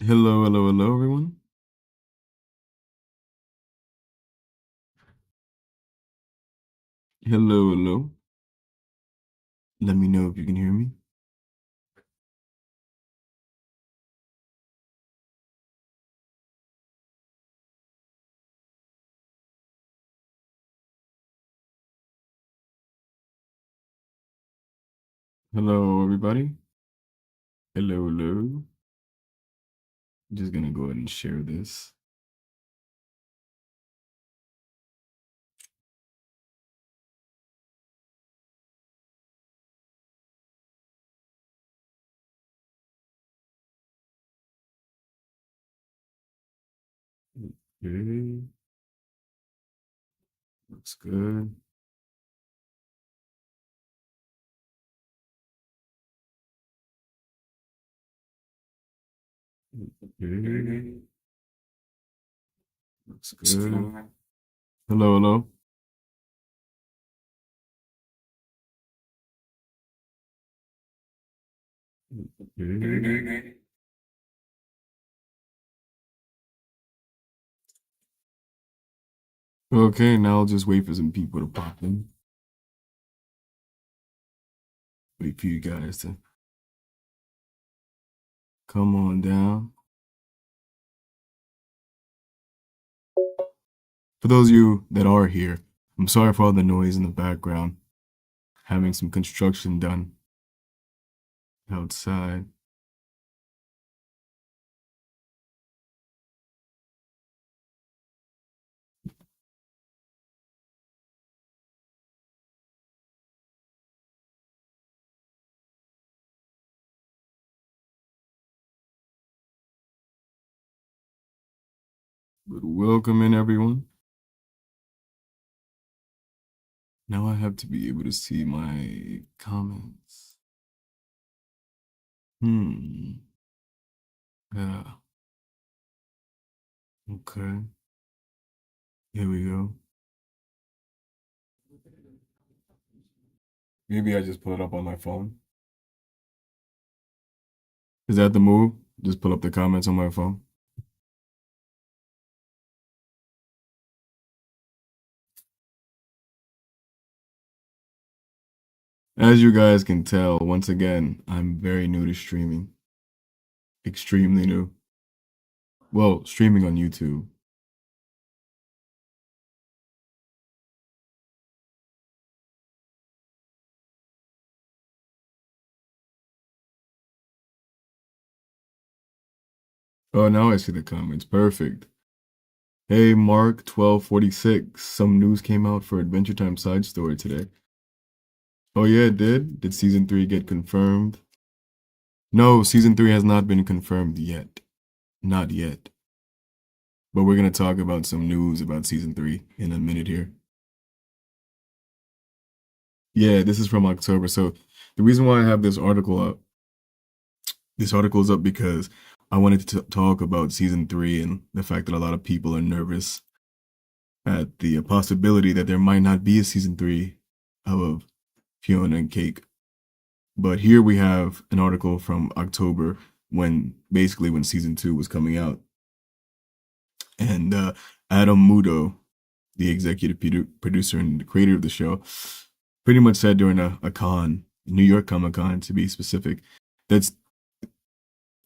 Hello, hello, hello, everyone. Hello, hello. Let me know if you can hear me. Hello, everybody. Hello, hello. I'm just gonna go ahead and share this. Okay, looks good. Okay, looks good. Hello, hello. Okay. Okay, now I'll just wait for some people to pop in. Wait for you guys to come on down. For those of you that are here, I'm sorry for all the noise in the background. Having some construction done outside. But welcome in, everyone. Now I have to be able to see my comments. Hmm. Yeah. Okay. Here we go. Maybe I just pull it up on my phone. Is that the move? Just pull up the comments on my phone. As you guys can tell, once again, I'm very new to streaming. Extremely new. Well, streaming on YouTube. Oh, now I see the comments. Perfect. Hey, Mark 1246. Some news came out for Adventure Time Side Story today. Oh, yeah, it did? Did season 3 get confirmed? No, season 3 has not been confirmed yet. Not yet. But we're going to talk about some news about season 3 in a minute here. Yeah, this is from October. So the reason why I have this article is up because I wanted to talk about season 3 and the fact that a lot of people are nervous at the possibility that there might not be a season 3 of Fionna and Cake. But here we have an article from October when season 2 was coming out. And Adam Mudo, the executive producer and the creator of the show, pretty much said during a con, New York Comic Con to be specific, that's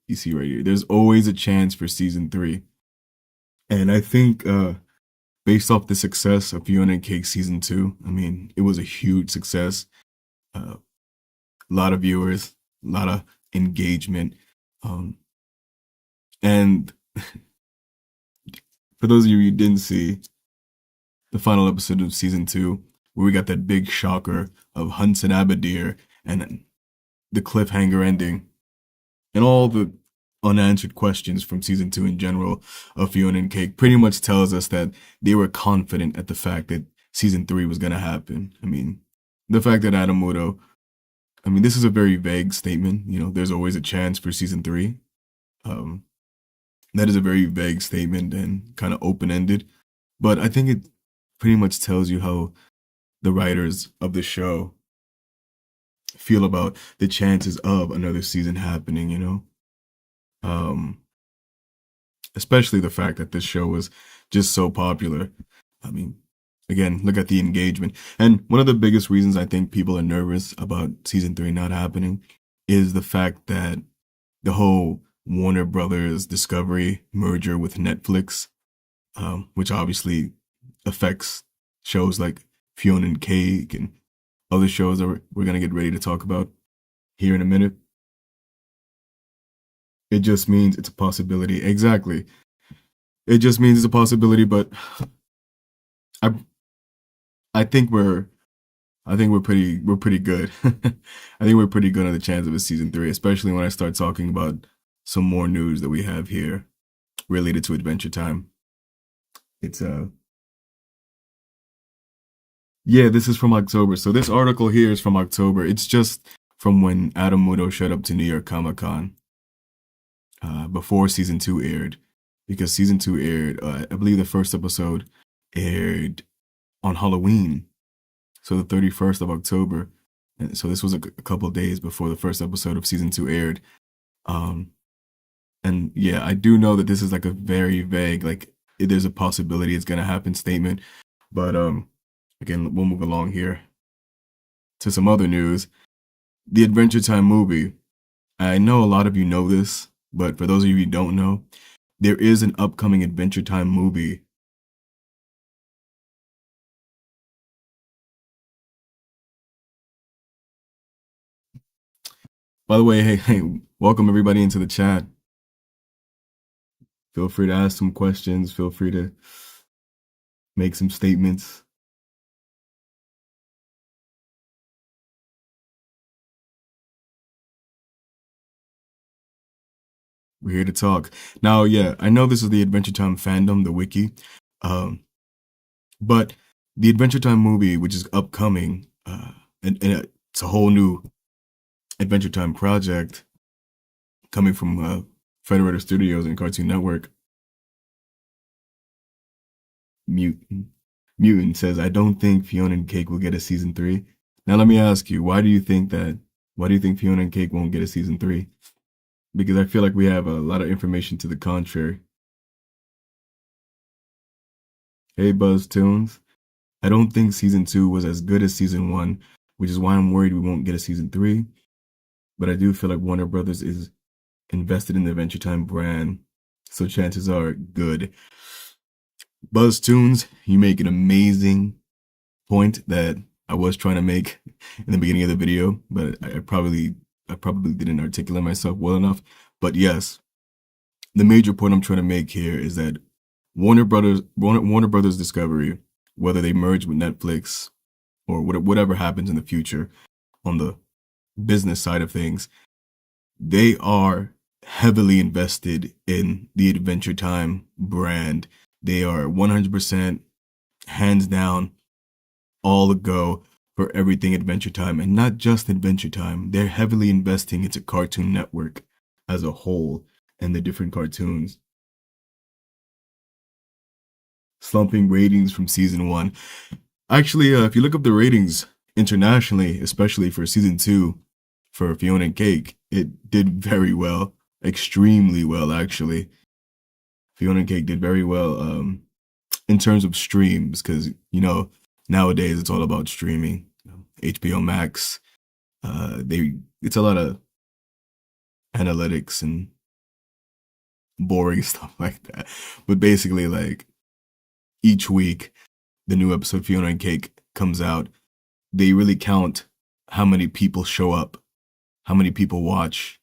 you see right here. There's always a chance for season 3, and I think based off the success of Fiona and Cake season 2, I mean it was a huge success. A lot of viewers, a lot of engagement, um, and for those of you who didn't see the final episode of season 2, where we got that big shocker of Hunts and Abadir and the cliffhanger ending and all the unanswered questions from season 2 in general of Fiona and Cake pretty much tells us that they were confident at the fact that season 3 was going to happen. I mean, the fact that Adam Muto, I mean, this is a very vague statement. You know, there's always a chance for season 3. Um, that is a very vague statement and kind of open ended. But I think it pretty much tells you how the writers of the show feel about the chances of another season happening, you know? especially the fact that this show was just so popular. I mean, again, look at the engagement. And one of the biggest reasons I think people are nervous about season three not happening is the fact that the whole Warner Brothers Discovery merger with Netflix, which obviously affects shows like Fiona and Cake and other shows that we're going to get ready to talk about here in a minute. It just means it's a possibility. Exactly. It just means it's a possibility, but I I think we're pretty good. I think we're pretty good on the chance of a season three, especially when I start talking about some more news that we have here related to Adventure Time. It's yeah, this is from October. So this article here is from October. It's just from when Adam Muto showed up to New York Comic Con before season two aired, because season two aired. I believe the first episode aired on Halloween, so the 31st of October. And so this was a couple of days before the first episode of season two aired. Um, and yeah, I do know that this is like a very vague, like there's a possibility it's gonna happen statement. But again, we'll move along here to some other news. The Adventure Time movie. I know a lot of you know this, but for those of you who don't know, there is an upcoming Adventure Time movie. By the way, hey, welcome everybody into the chat. Feel free to ask some questions. Feel free to make some statements. We're here to talk. Now, yeah, I know this is the Adventure Time fandom, the wiki, um, but the Adventure Time movie, which is upcoming, and it's a whole new Adventure Time project coming from Federator Studios and Cartoon Network. Mutant. Mutant says, I don't think Fiona and Cake will get a season three. Now, let me ask you, why do you think that? Why do you think Fiona and Cake won't get a season three? Because I feel like we have a lot of information to the contrary. Hey, Buzz Tunes. I don't think season two was as good as season one, which is why I'm worried we won't get a season three. But I do feel like Warner Brothers is invested in the Adventure Time brand, so chances are good. Buzz Tunes, you make an amazing point that I was trying to make in the beginning of the video, but I probably didn't articulate myself well enough. But yes, the major point I'm trying to make here is that Warner Brothers Discovery, whether they merge with Netflix or whatever happens in the future on the business side of things, they are heavily invested in the Adventure Time brand. They are 100% hands down all the go for everything Adventure Time, and not just Adventure Time. They're heavily investing into Cartoon Network as a whole and the different cartoons. Slumping ratings from season one. Actually, if you look up the ratings internationally, especially for season two for Fiona and Cake, it did very well, extremely well, actually. Fiona and Cake did very well in terms of streams, because, you know, nowadays it's all about streaming. HBO Max, it's a lot of analytics and boring stuff like that. But basically, like, each week, the new episode of Fiona and Cake comes out. They really count how many people show up, how many people watch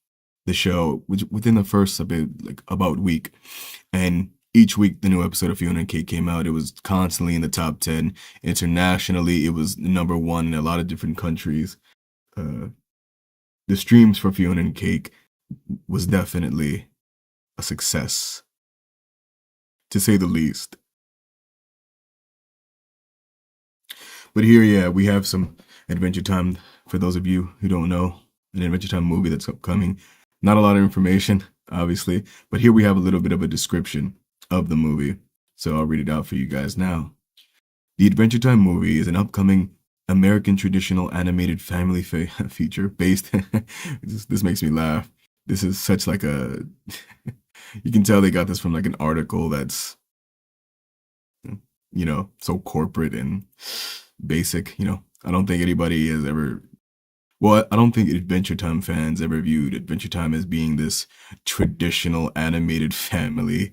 the show within the first about week. And each week the new episode of Fiona and Cake came out. It was constantly in the top 10. Internationally, it was number one in a lot of different countries. The streams for Fiona and Cake was definitely a success, to say the least. But here, yeah, we have some Adventure Time. For those of you who don't know, an Adventure Time movie that's upcoming. Not a lot of information, obviously, but here we have a little bit of a description of the movie. So I'll read it out for you guys now. The Adventure Time movie is an upcoming American traditional animated family feature based. This makes me laugh. This is such like a You can tell they got this from like an article that's, so corporate and basic. I don't think anybody has ever. Well, I don't think Adventure Time fans ever viewed Adventure Time as being this traditional animated family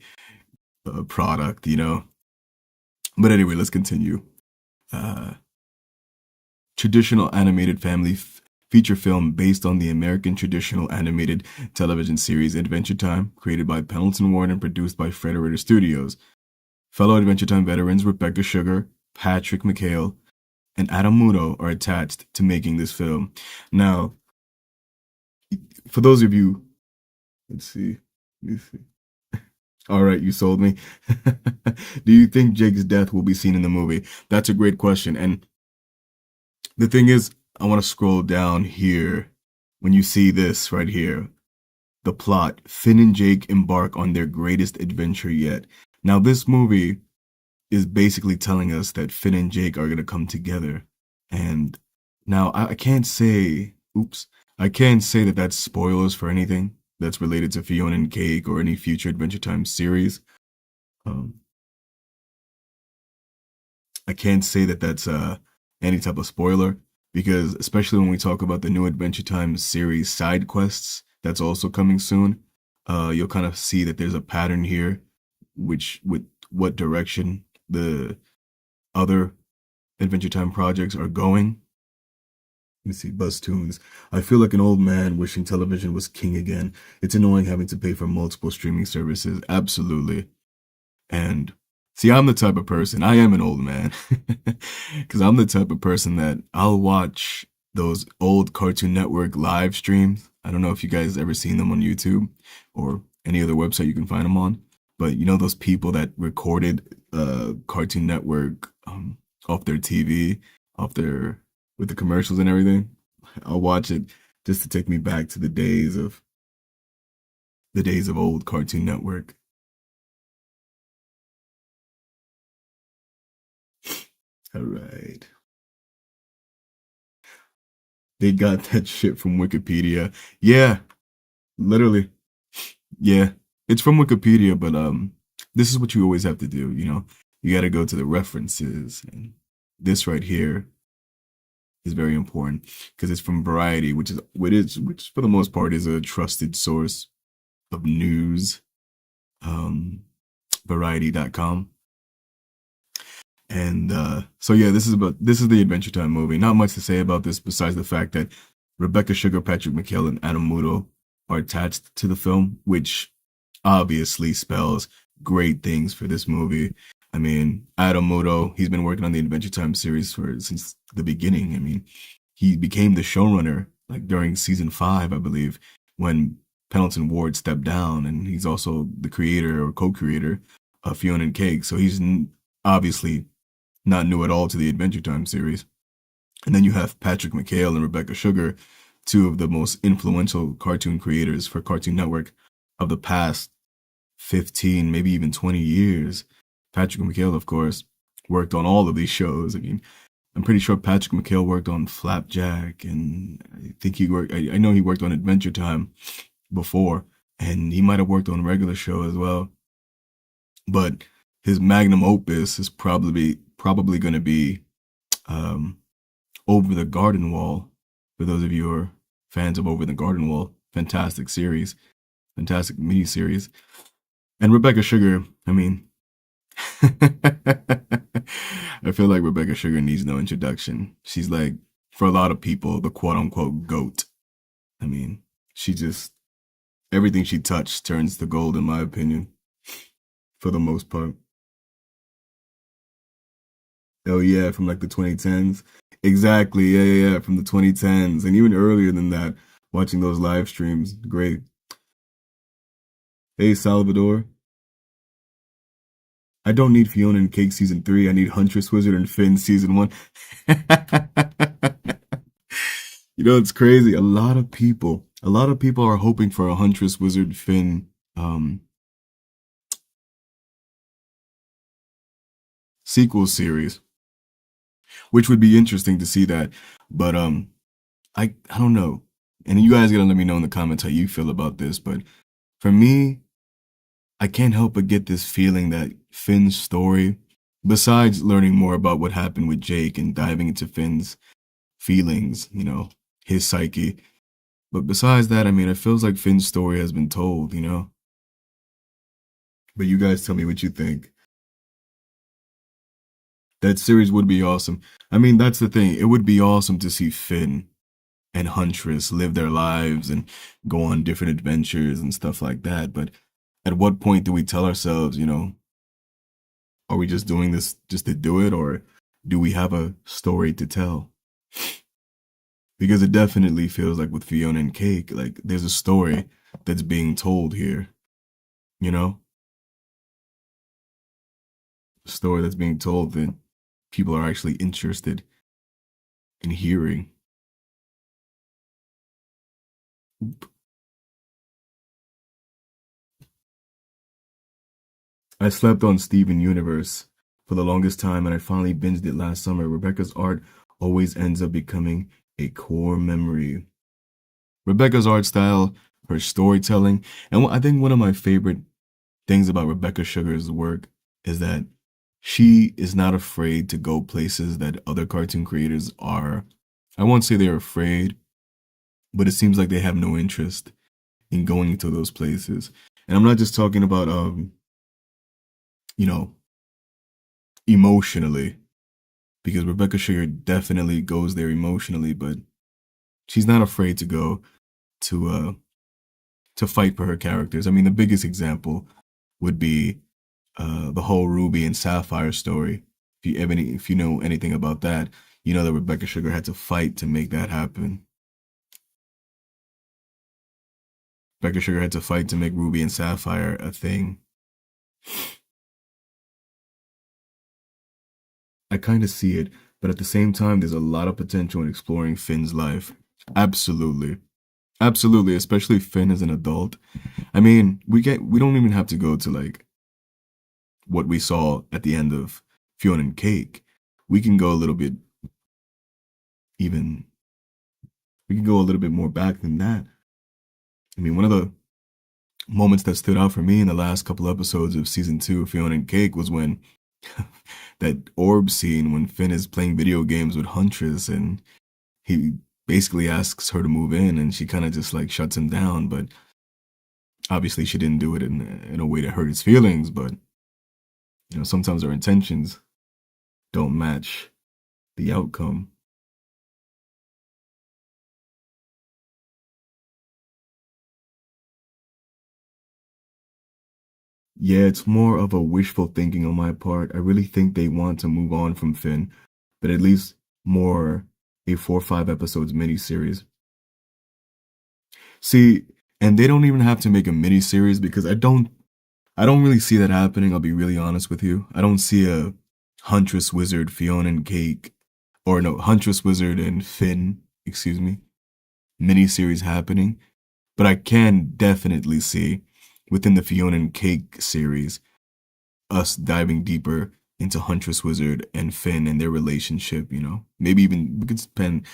product. But anyway, let's continue. Uh, Traditional animated family feature film based on the American traditional animated television series Adventure Time, created by Pendleton Ward and produced by Frederator Studios. Fellow Adventure Time veterans Rebecca Sugar, Patrick McHale, and Adam Muto are attached to making this film. Now, for those of you, let's see. Let me see. All right, you sold me. Do you think Jake's death will be seen in the movie? That's a great question. And the thing is, I want to scroll down here. When you see this right here, the plot, Finn and Jake embark on their greatest adventure yet. Now, this movie is basically telling us that Finn and Jake are going to come together. And now I can't say, oops, I can't say that that's spoilers for anything that's related to Fiona and Cake or any future Adventure Time series. Um, I can't say that that's any type of spoiler because, especially when we talk about the new Adventure Time series side quests that's also coming soon, you'll kind of see that there's a pattern here, which with what direction the other Adventure Time projects are going. Let me see, Buzz Tunes. I feel like an old man wishing television was king again. It's annoying having to pay for multiple streaming services. Absolutely. And see, I'm the type of person, I am an old man, because I'm the type of person that I'll watch those old Cartoon Network live streams. I don't know if you guys ever seen them on YouTube or any other website you can find them on, but those people that recorded Cartoon Network off their TV, off their with the commercials and everything. I'll watch it just to take me back to the days of old Cartoon Network. All right. They got that shit from Wikipedia. Yeah, literally. Yeah. It's from Wikipedia, but this is what you always have to do. You got to go to the references, and this right here is very important because it's from Variety, which for the most part is a trusted source of news. Um variety.com. And so yeah, this is the Adventure Time movie. Not much to say about this besides the fact that Rebecca Sugar, Patrick McHale, and Adam Muto are attached to the film, which obviously spells great things for this movie. I mean, Adam Muto, he's been working on the Adventure Time series since the beginning. I mean, he became the showrunner like during season 5, I believe, when Pendleton Ward stepped down, and he's also the creator or co-creator of Fiona and Cake. So he's obviously not new at all to the Adventure Time series. And then you have Patrick McHale and Rebecca Sugar, two of the most influential cartoon creators for Cartoon Network of the past 15, maybe even 20 years. Patrick McHale, of course, worked on all of these shows. I mean, I'm pretty sure Patrick McHale worked on Flapjack, and I think I know he worked on Adventure Time before, and he might have worked on a regular show as well. But his magnum opus is probably going to be um, Over the Garden Wall. For those of you who are fans of Over the Garden Wall, fantastic series, fantastic mini series. And Rebecca Sugar, I mean, I feel like Rebecca Sugar needs no introduction. She's like, for a lot of people, the quote unquote GOAT. I mean, everything she touched turns to gold, in my opinion, for the most part. Oh yeah, from like the 2010s. Exactly. Yeah, yeah, yeah, from the 2010s and even earlier than that. Watching those live streams, great. Hey Salvador, I don't need Fiona and Cake season 3. I need Huntress Wizard and Finn season 1. It's crazy. A lot of people are hoping for a Huntress Wizard Finn sequel series, which would be interesting to see that. But I don't know. And you guys gotta let me know in the comments how you feel about this. But for me, I can't help but get this feeling that Finn's story, besides learning more about what happened with Jake and diving into Finn's feelings, his psyche, but besides that, I mean, it feels like Finn's story has been told. But you guys tell me what you think. That series would be awesome. I mean, that's the thing. It would be awesome to see Finn and Huntress live their lives and go on different adventures and stuff like that. But at what point do we tell ourselves, are we just doing this just to do it, or do we have a story to tell? Because it definitely feels like with Fiona and Cake, like there's a story that's being told here, you know? A story that's being told that people are actually interested in hearing. I slept on Steven Universe for the longest time and I finally binged it last summer. Rebecca's art always ends up becoming a core memory. Rebecca's art style, her storytelling, and I think one of my favorite things about Rebecca Sugar's work is that she is not afraid to go places that other cartoon creators are. I won't say they're afraid, but it seems like they have no interest in going to those places. And I'm not just talking about you know, emotionally, because Rebecca Sugar definitely goes there emotionally, but she's not afraid to go to fight for her characters. I mean, the biggest example would be the whole Ruby and Sapphire story. If you know anything about that, you know that Rebecca Sugar had to fight to make that happen. Rebecca Sugar had to fight to make Ruby and Sapphire a thing. I kind of see it, but at the same time, there's a lot of potential in exploring Finn's life. Absolutely. Absolutely, especially Finn as an adult. I mean, we don't even have to go to like what we saw at the end of Fiona and Cake. We can go a little bit even we can go a little bit more back than that. I mean, one of the moments that stood out for me in the last couple episodes of season 2 of Fiona and Cake was when that orb scene when Finn is playing video games with Huntress and he basically asks her to move in and she kind of just like shuts him down, but obviously she didn't do it in a way to hurt his feelings, but sometimes our intentions don't match the outcome. Yeah, it's more of a wishful thinking on my part. I really think they want to move on from Finn, but at least more a 4 or 5 episodes miniseries. See, and they don't even have to make a miniseries because I don't really see that happening. I'll be really honest with you. I don't see a Huntress Wizard Fiona and Cake, or no, Huntress Wizard and Finn, excuse me, miniseries happening. But I can definitely see within the Fiona and Cake series us diving deeper into Huntress Wizard and Finn and their relationship. Maybe even we could spend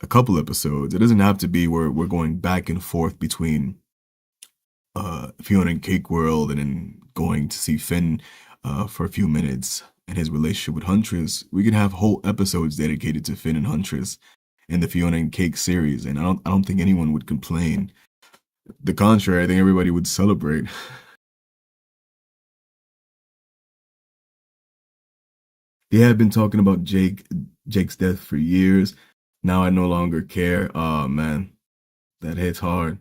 a couple episodes. It doesn't have to be where we're going back and forth between Fiona and Cake World and then going to see Finn for a few minutes and his relationship with Huntress. We could have whole episodes dedicated to Finn and Huntress in the Fiona and Cake series, and I don't think anyone would complain. The contrary, I think everybody would celebrate. They have been talking about Jake's death for years. Now I no longer care. Oh man, that hits hard.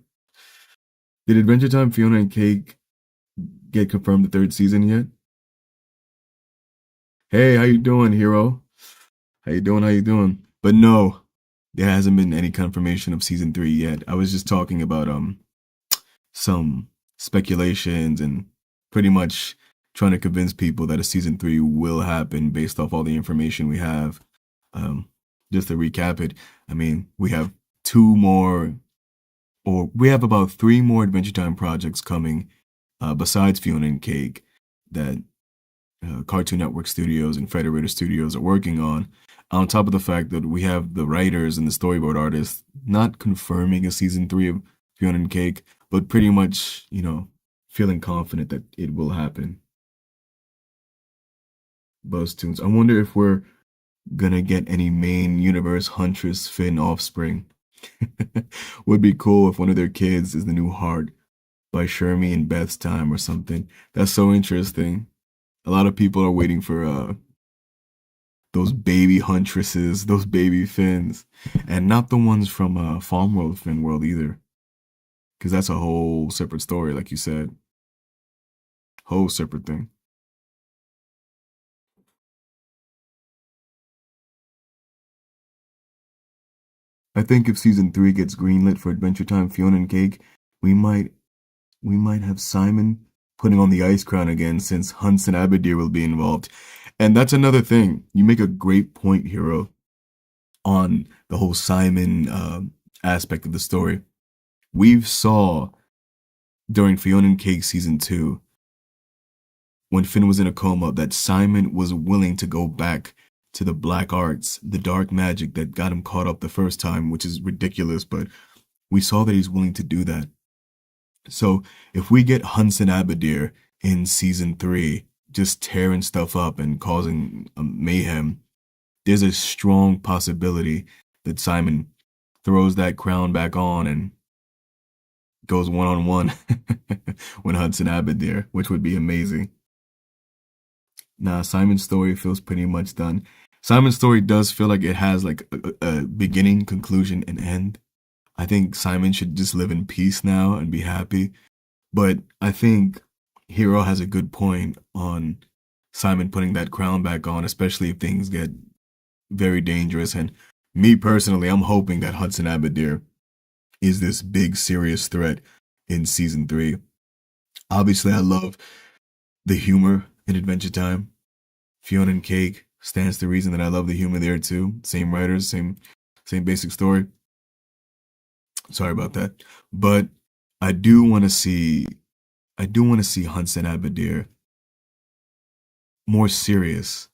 Did Adventure Time Fiona and Cake get confirmed the third season yet? Hey, how you doing, hero? How you doing? How you doing? But no, there hasn't been any confirmation of season 3 yet. I was just talking about some speculations and pretty much trying to convince people that a season 3 will happen based off all the information we have. Um, just to recap it, I mean, we have two more, or we have about 3 more Adventure Time projects coming besides Fiona and Cake that Cartoon Network Studios and Federator Studios are working on top of the fact that we have the writers and the storyboard artists not confirming a season 3 of Fiona and Cake, but pretty much, feeling confident that it will happen. Buzz tunes. I wonder if we're gonna get any main universe Huntress Finn offspring. Would be cool if one of their kids is the new Heart by Shermie and Beth's time or something. That's so interesting. A lot of people are waiting for those baby Huntresses, those baby Finns, and not the ones from Farm World Finn World either, because that's a whole separate story, like you said, whole separate thing. I think if season three gets greenlit for Adventure Time, Fiona and Cake, we might we might have Simon putting on the ice crown again since Hunts and Abadir will be involved. And that's another thing. You make a great point, Hero, on the whole Simon aspect of the story. We've saw during Fiona and Cake season two, when Finn was in a coma, that Simon was willing to go back to the black arts, the dark magic that got him caught up the first time, which is ridiculous, but we saw that he's willing to do that. So if we get Hunts and Abadir in season three, just tearing stuff up and causing mayhem, there's a strong possibility that Simon throws that crown back on and goes one on one when Hunts and Abadir, which would be amazing. Nah, Simon's story feels pretty much done. Simon's story does feel like it has like a beginning, conclusion, and end. I think Simon should just live in peace now and be happy. But I think Hero has a good point on Simon putting that crown back on, especially if things get very dangerous. And me personally, I'm hoping that Hudson Abadir is this big, serious threat in season three. Obviously, I love the humor in Adventure Time. Fiona and Cake stands to reason that I love the humor there too. Same writers, same basic story. Sorry about that, but I do want to see Hudson Abadir more serious.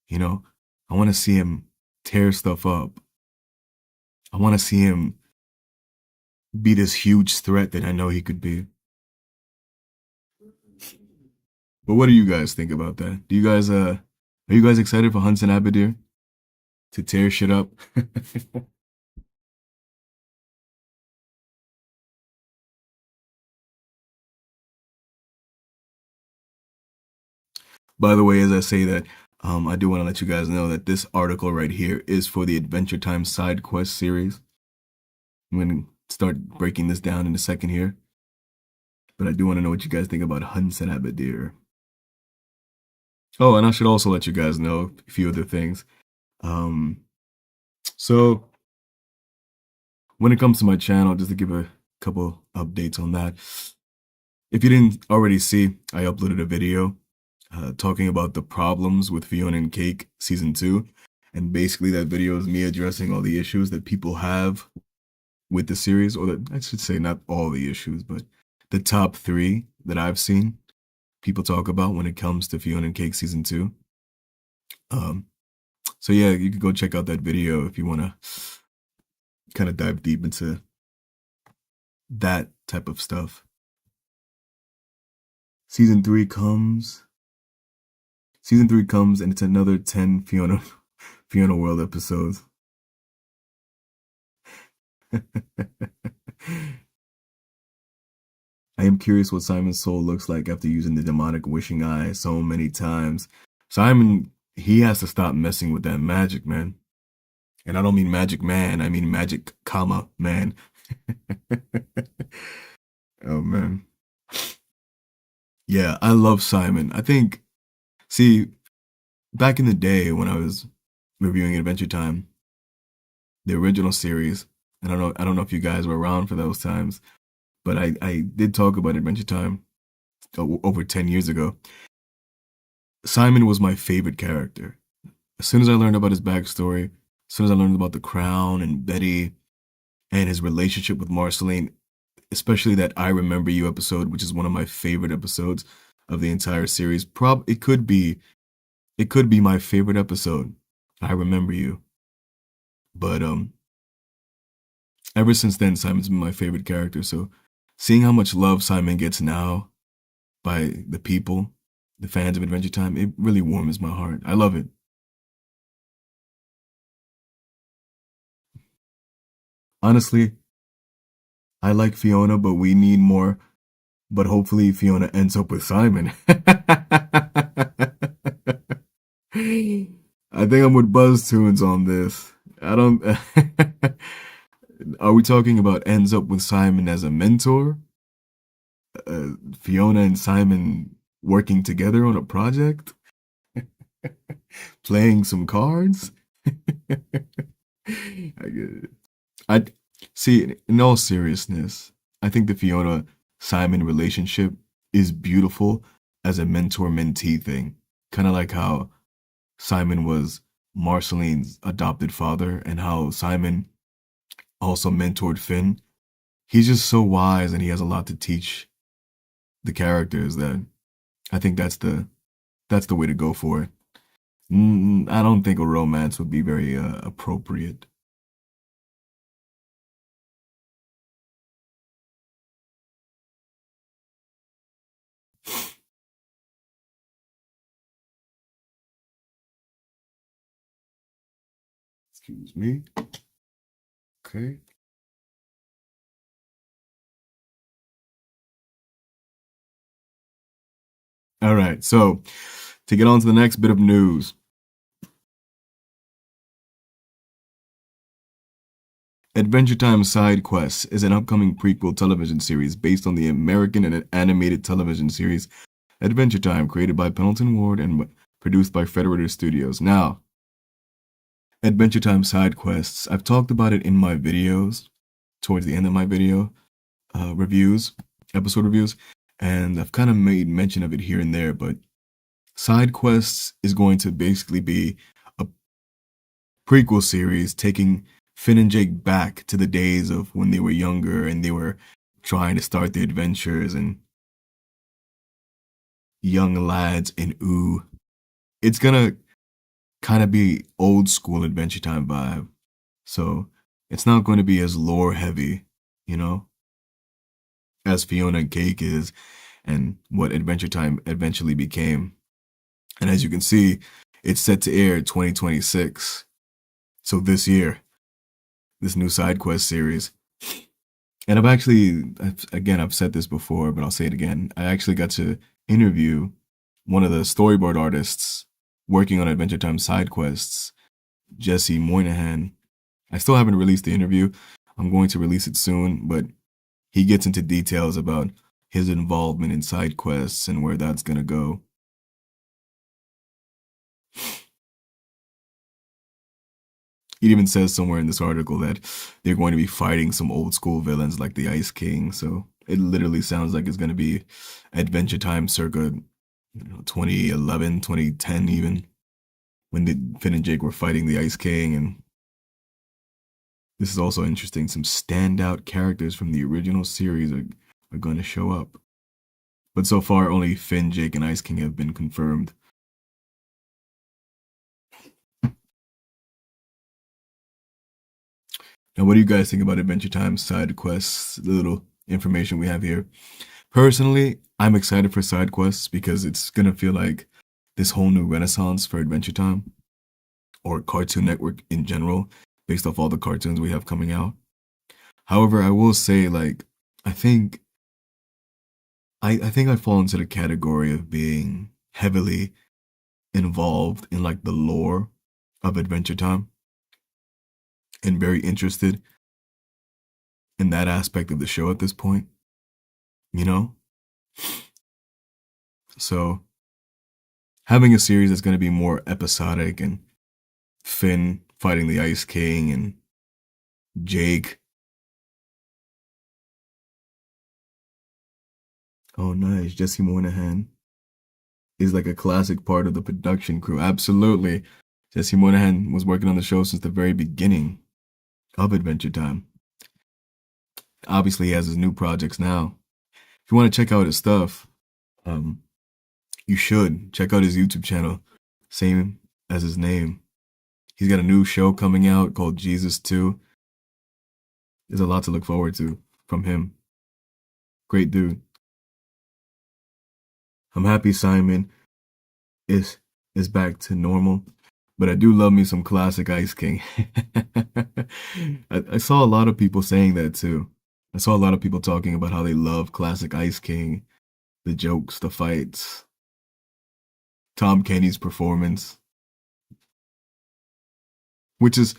You know, I want to see him tear stuff up. I want to see him be this huge threat that I know he could be. But what do you guys think about that? Do you guys are you guys excited for Hudson Abadir to tear shit up? By the way, as I say that, I do want to let you guys know that this article right here is for the Adventure Time side quest series. I'm going to start breaking this down in a second here. But I do want to know what you guys think about Hudson Abadir. Oh, and I should also let you guys know a few other things. Um, so, when it comes to my channel, just to give a couple updates on that. If you didn't already see, I uploaded a video talking about the problems with Fiona and Cake season 2. And basically that video is me addressing all the issues that people have with the series, or that I should say not all the issues, but the top 3 that I've seen people talk about when it comes to Fiona and Cake season 2. So yeah, you can go check out that video if you want to kind of dive deep into that type of stuff. Season 3 comes. Season 3 comes and it's another 10 Fiona World episodes. I am curious what Simon's soul looks like after using the demonic wishing eye so many times. Simon, he has to stop messing with that magic, man. And I don't mean magic man, I mean magic, comma, man. Oh, man. Yeah, I love Simon. I think, see, back in the day when I was reviewing Adventure Time, the original series, I don't know if you guys were around for those times, but I did talk about Adventure Time over 10 years ago. Simon was my favorite character. As soon as I learned about his backstory, as soon as I learned about the crown and Betty and his relationship with Marceline, especially that I Remember You episode, which is one of my favorite episodes of the entire series. It could be my favorite episode. I Remember You. But ever since then, Simon's been my favorite character. So seeing how much love Simon gets now, by the people, the fans of Adventure Time, it really warms my heart. I love it. Honestly, I like Fiona, but we need more. But hopefully, Fiona ends up with Simon. I think I'm with Buzz Tunes on this. I don't. Are we talking about ends up with Simon as a mentor? Fiona and Simon working together on a project? Playing some cards? I get it. I see. In all seriousness, I think the Fiona Simon relationship is beautiful as a mentor mentee thing. Kind of like how Simon was Marceline's adopted father, and how Simon also mentored Finn. He's just so wise, and he has a lot to teach the characters. That I think that's the way to go for it. I don't think a romance would be very appropriate. Excuse me. Okay. All right. So to get on to the next bit of news, Adventure Time Side Quests is an upcoming prequel television series based on the American and animated television series Adventure Time, created by Pendleton Ward and produced by Federator Studios. Now, Adventure Time Side Quests, I've talked about it in my videos, towards the end of my video reviews, episode reviews, and I've kind of made mention of it here and there, but Side Quests is going to basically be a prequel series taking Finn and Jake back to the days of when they were younger and they were trying to start their adventures and young lads in ooh. It's gonna kind of be old school Adventure Time vibe. So it's not going to be as lore heavy, you know, as Fiona and Cake is and what Adventure Time eventually became. And as you can see, it's set to air 2026. So this year, this new side quest series. And I've said this before, but I'll say it again. I actually got to interview one of the storyboard artists working on Adventure Time side quests, Jesse Moynihan. I still haven't released the interview. I'm going to release it soon, but he gets into details about his involvement in side quests and where that's going to go. It even says somewhere in this article that they're going to be fighting some old school villains like the Ice King. So it literally sounds like it's going to be Adventure Time circa 2011, 2010 even, when Finn and Jake were fighting the Ice King. And this is also interesting. Some standout characters from the original series are going to show up. But so far, only Finn, Jake, and Ice King have been confirmed. Now, what do you guys think about Adventure Time side quests? The little information we have here. Personally, I'm excited for side quests because it's gonna feel like this whole new renaissance for Adventure Time or Cartoon Network in general, based off all the cartoons we have coming out. However, I will say, like, I think I fall into the category of being heavily involved in like the lore of Adventure Time and very interested in that aspect of the show at this point, you know? So having a series that's going to be more episodic and Finn fighting the Ice King and Jake. Oh, nice. Jesse Moynihan is like a classic part of the production crew. Absolutely. Jesse Moynihan was working on the show since the very beginning of Adventure Time. Obviously, he has his new projects now. If you want to check out his stuff, um, you should check out his YouTube channel, same as his name. He's got a new show coming out called Jesus 2. There's a lot to look forward to from him. Great dude. I'm happy Simon is is back to normal. But I do love me some classic Ice King. I saw a lot of people saying that too. I saw a lot of people talking about how they love classic Ice King, the jokes, the fights, Tom Kenny's performance, which is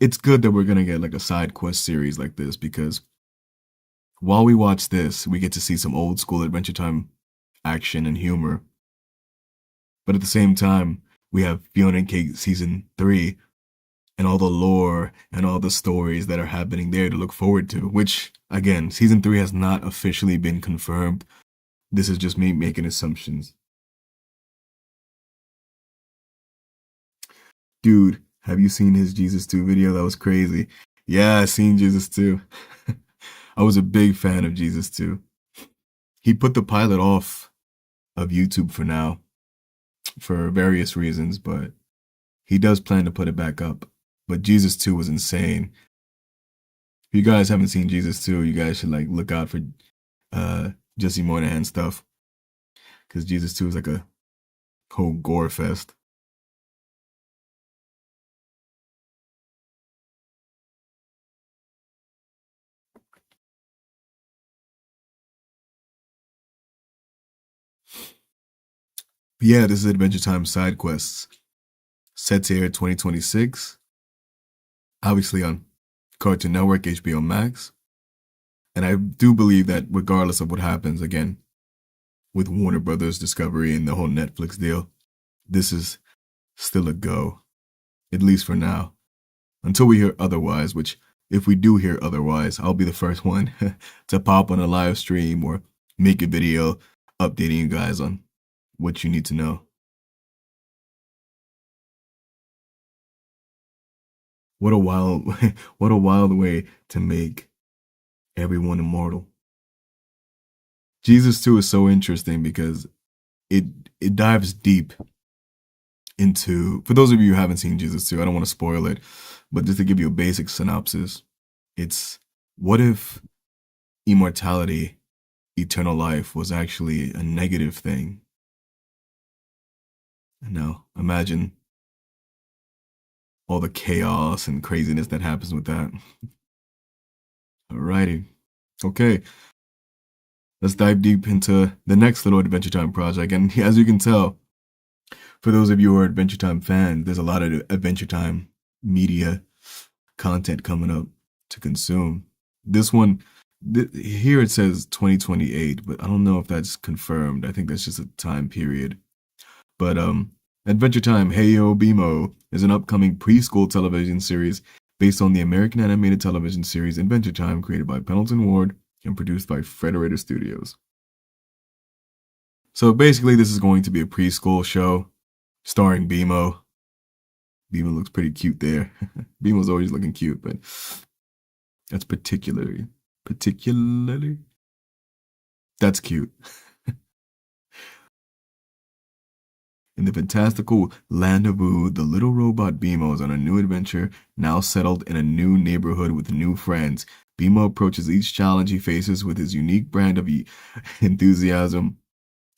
it's good that we're gonna get like a side quest series like this because while we watch this, we get to see some old school Adventure Time action and humor. But at the same time, we have Fiona and Cake season 3 and all the lore and all the stories that are happening there to look forward to, which again, season 3 has not officially been confirmed. This is just me making assumptions. Dude, have you seen his Jesus 2 video? That was crazy. Yeah, I seen Jesus 2. I was a big fan of Jesus 2. He put the pilot off of YouTube for now for various reasons, but he does plan to put it back up. But Jesus 2 was insane. If you guys haven't seen Jesus 2, you guys should like look out for Jesse Moynihan stuff. Because Jesus 2 is like a whole gore fest. But yeah, this is Adventure Time side quests. Set to air 2026. Obviously on Cartoon Network, HBO Max. And I do believe that regardless of what happens, again, with Warner Brothers Discovery and the whole Netflix deal, this is still a go, at least for now. Until we hear otherwise, which if we do hear otherwise, I'll be the first one to pop on a live stream or make a video updating you guys on what you need to know. What a wild what a wild way to make everyone immortal. Jesus 2 is so interesting because it it dives deep into for those of you who haven't seen Jesus 2, I don't want to spoil it, but just to give you a basic synopsis, it's what if immortality, eternal life was actually a negative thing? Now, imagine all the chaos and craziness that happens with that. Alrighty. Okay, let's dive deep into the next little Adventure Time project. And as you can tell, for those of you who are Adventure Time fans, there's a lot of Adventure Time media content coming up to consume. This one, here it says 2028, but I don't know if that's confirmed. I think that's just a time period. But Adventure Time Heyo Bimo is an upcoming preschool television series based on the American animated television series Adventure Time, created by Pendleton Ward and produced by Frederator Studios. So basically, this is going to be a preschool show starring Bimo. Bimo looks pretty cute there. Bimo's always looking cute, but that's particularly, that's cute. In the fantastical land of Boo, the little robot Bimo is on a new adventure, now settled in a new neighborhood with new friends. Bimo approaches each challenge he faces with his unique brand of enthusiasm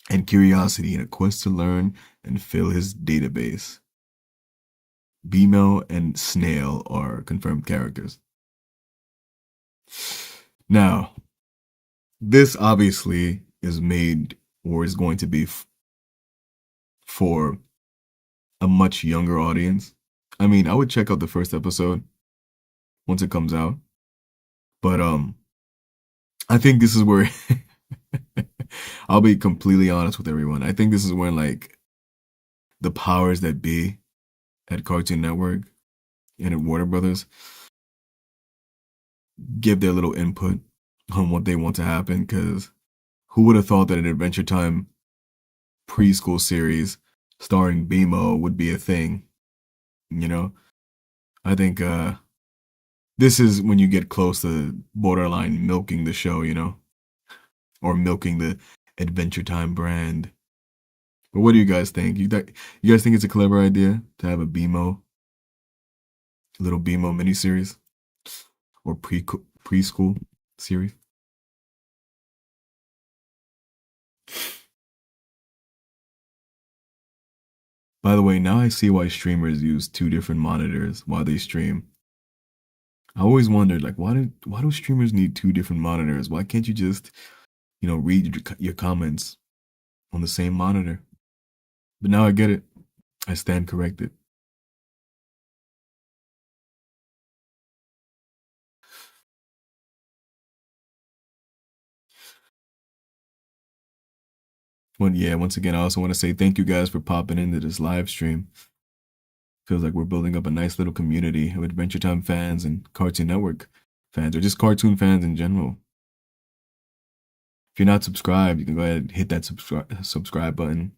and curiosity in a quest to learn and fill his database. Bimo and Snail are confirmed characters. Now, this obviously is made or is going to be for a much younger audience. I mean, I would check out the first episode once it comes out. But I think this is where I'll be completely honest with everyone. I think this is when like the powers that be at Cartoon Network and at Warner Brothers give their little input on what they want to happen, because who would have thought that an Adventure Time preschool series starring Bimo would be a thing, you know? I think this is when you get close to borderline milking the show, you know? Or milking the Adventure Time brand. But what do you guys think? You guys think it's a clever idea to have a little Bimo miniseries or preschool series? By the way, now I see why streamers use two different monitors while they stream. I always wondered, like, why do streamers need two different monitors? Why can't you just, read your comments on the same monitor? But now I get it. I stand corrected. Well, yeah, once again, I also want to say thank you guys for popping into this live stream. Feels like we're building up a nice little community of Adventure Time fans and Cartoon Network fans, or just cartoon fans in general. If you're not subscribed, you can go ahead and hit that subscribe button.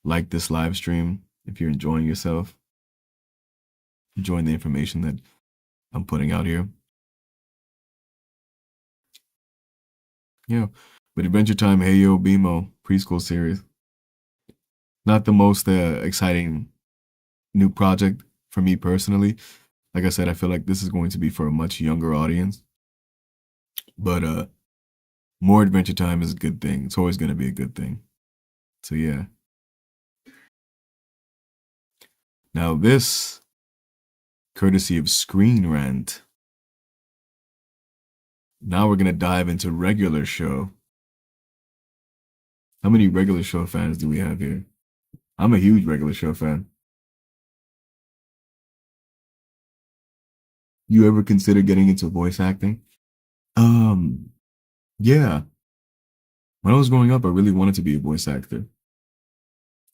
Like this live stream if you're enjoying yourself, enjoying the information that I'm putting out here. Yeah, but Adventure Time, Hey Yo Bimo preschool series. Not the most exciting new project for me personally. Like I said, I feel like this is going to be for a much younger audience. But more Adventure Time is a good thing. It's always going to be a good thing. So yeah. Now this, courtesy of Screen Rant. Now we're going to dive into regular show. How many regular show fans do we have here? I'm a huge regular show fan. You ever consider getting into voice acting? Um, yeah. When I was growing up, I really wanted to be a voice actor.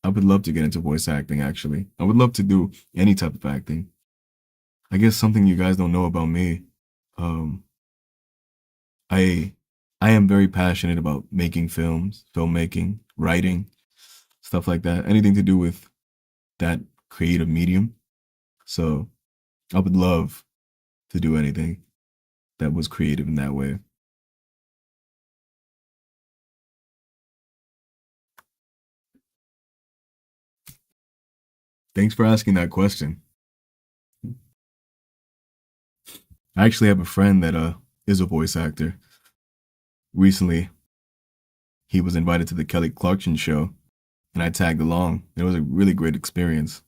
I would love to get into voice acting, actually. I would love to do any type of acting. I guess something you guys don't know about me. Um, I I am very passionate about making films, filmmaking, writing, stuff like that. Anything to do with that creative medium. So I would love to do anything that was creative in that way. Thanks for asking that question. I actually have a friend that is a voice actor. Recently, he was invited to the Kelly Clarkson show, and I tagged along. It was a really great experience.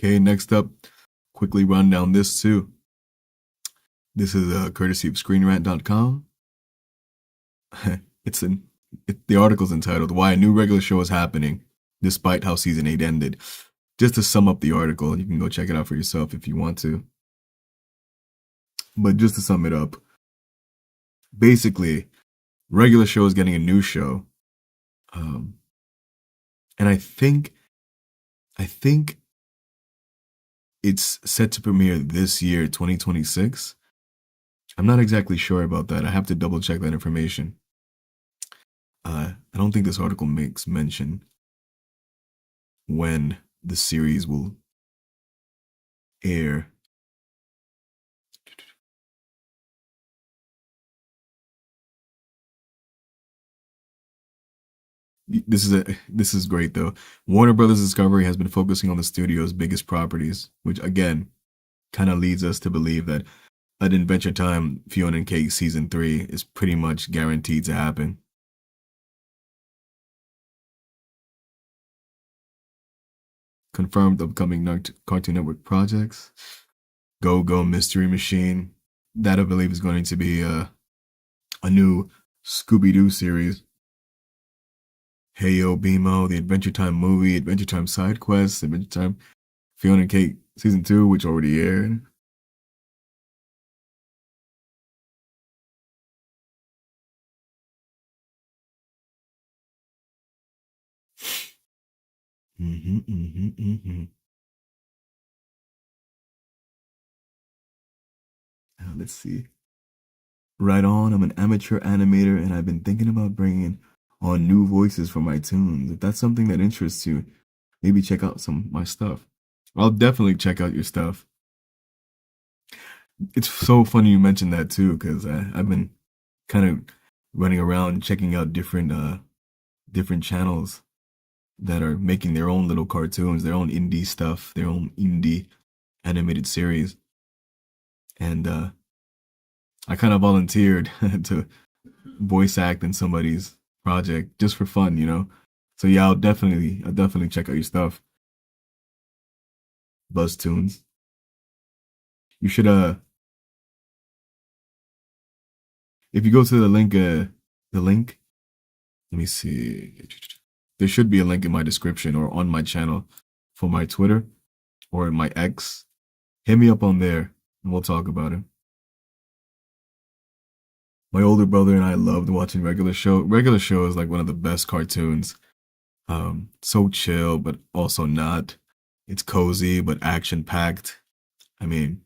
Okay, next up, quickly run down this too. This is courtesy of ScreenRant.com. it's an the article's entitled "Why a New Regular Show is Happening Despite How Season 8 Ended." Just to sum up the article, you can go check it out for yourself if you want to. But just to sum it up, basically, regular show is getting a new show, um, and I think it's set to premiere this year, 2026. I'm not exactly sure about that. I have to double check that information. I don't think this article makes mention when the series will air. This is great though. Warner Brothers Discovery has been focusing on the studio's biggest properties, which again kind of leads us to believe that an Adventure Time Fionna and Cake season 3 is pretty much guaranteed to happen. Confirmed upcoming Cartoon Network projects. Go Go Mystery Machine. That I believe is going to be a new Scooby Doo series. Hey Yo Bimo, the Adventure Time movie, Adventure Time side quests, Adventure Time Fionna and Cake season 2, which already aired. Mm-hmm, mm-hmm, mm-hmm. Let's see. Right on. I'm an amateur animator, and I've been thinking about bringing on new voices for my tunes. If that's something that interests you, maybe check out some of my stuff. I'll definitely check out your stuff. It's so funny you mentioned that too, because I've been kind of running around checking out different channels that are making their own little cartoons, their own indie stuff, their own indie animated series, and I kind of volunteered to voice act in somebody's project just for fun, you know. So yeah, I'll definitely check out your stuff, Buzz Tunes. You should if you go to the link, let me see. There should be a link in my description or on my channel for my Twitter or in my X. Hit me up on there and we'll talk about it. My older brother and I loved watching Regular Show. Regular Show is like one of the best cartoons. So chill, but also not. It's cozy, but action packed. I mean,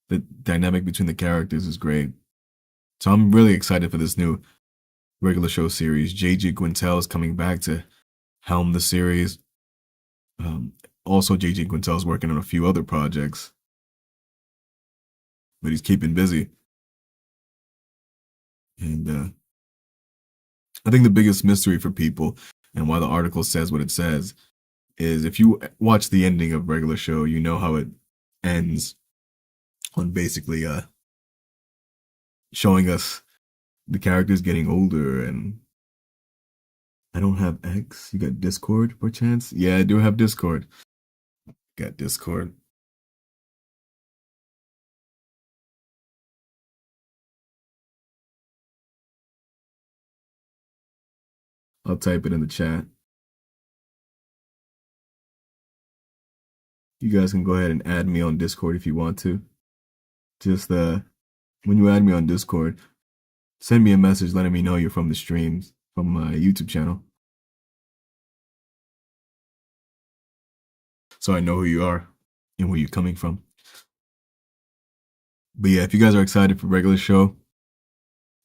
the dynamic between the characters is great. So I'm really excited for this new Regular Show series. JG Quintel is coming back to helm the series. Also, JG Quintel is working on a few other projects, but he's keeping busy. And I think the biggest mystery for people and why the article says what it says is if you watch the ending of Regular Show, you know how it ends on basically showing us the characters getting older. And I don't have X. You got Discord, perchance? Yeah, I do have Discord. Got Discord. I'll type it in the chat. You guys can go ahead and add me on Discord if you want to. Just when you add me on Discord, send me a message letting me know you're from the streams from my YouTube channel, so I know who you are and where you're coming from. But yeah, if you guys are excited for Regular Show,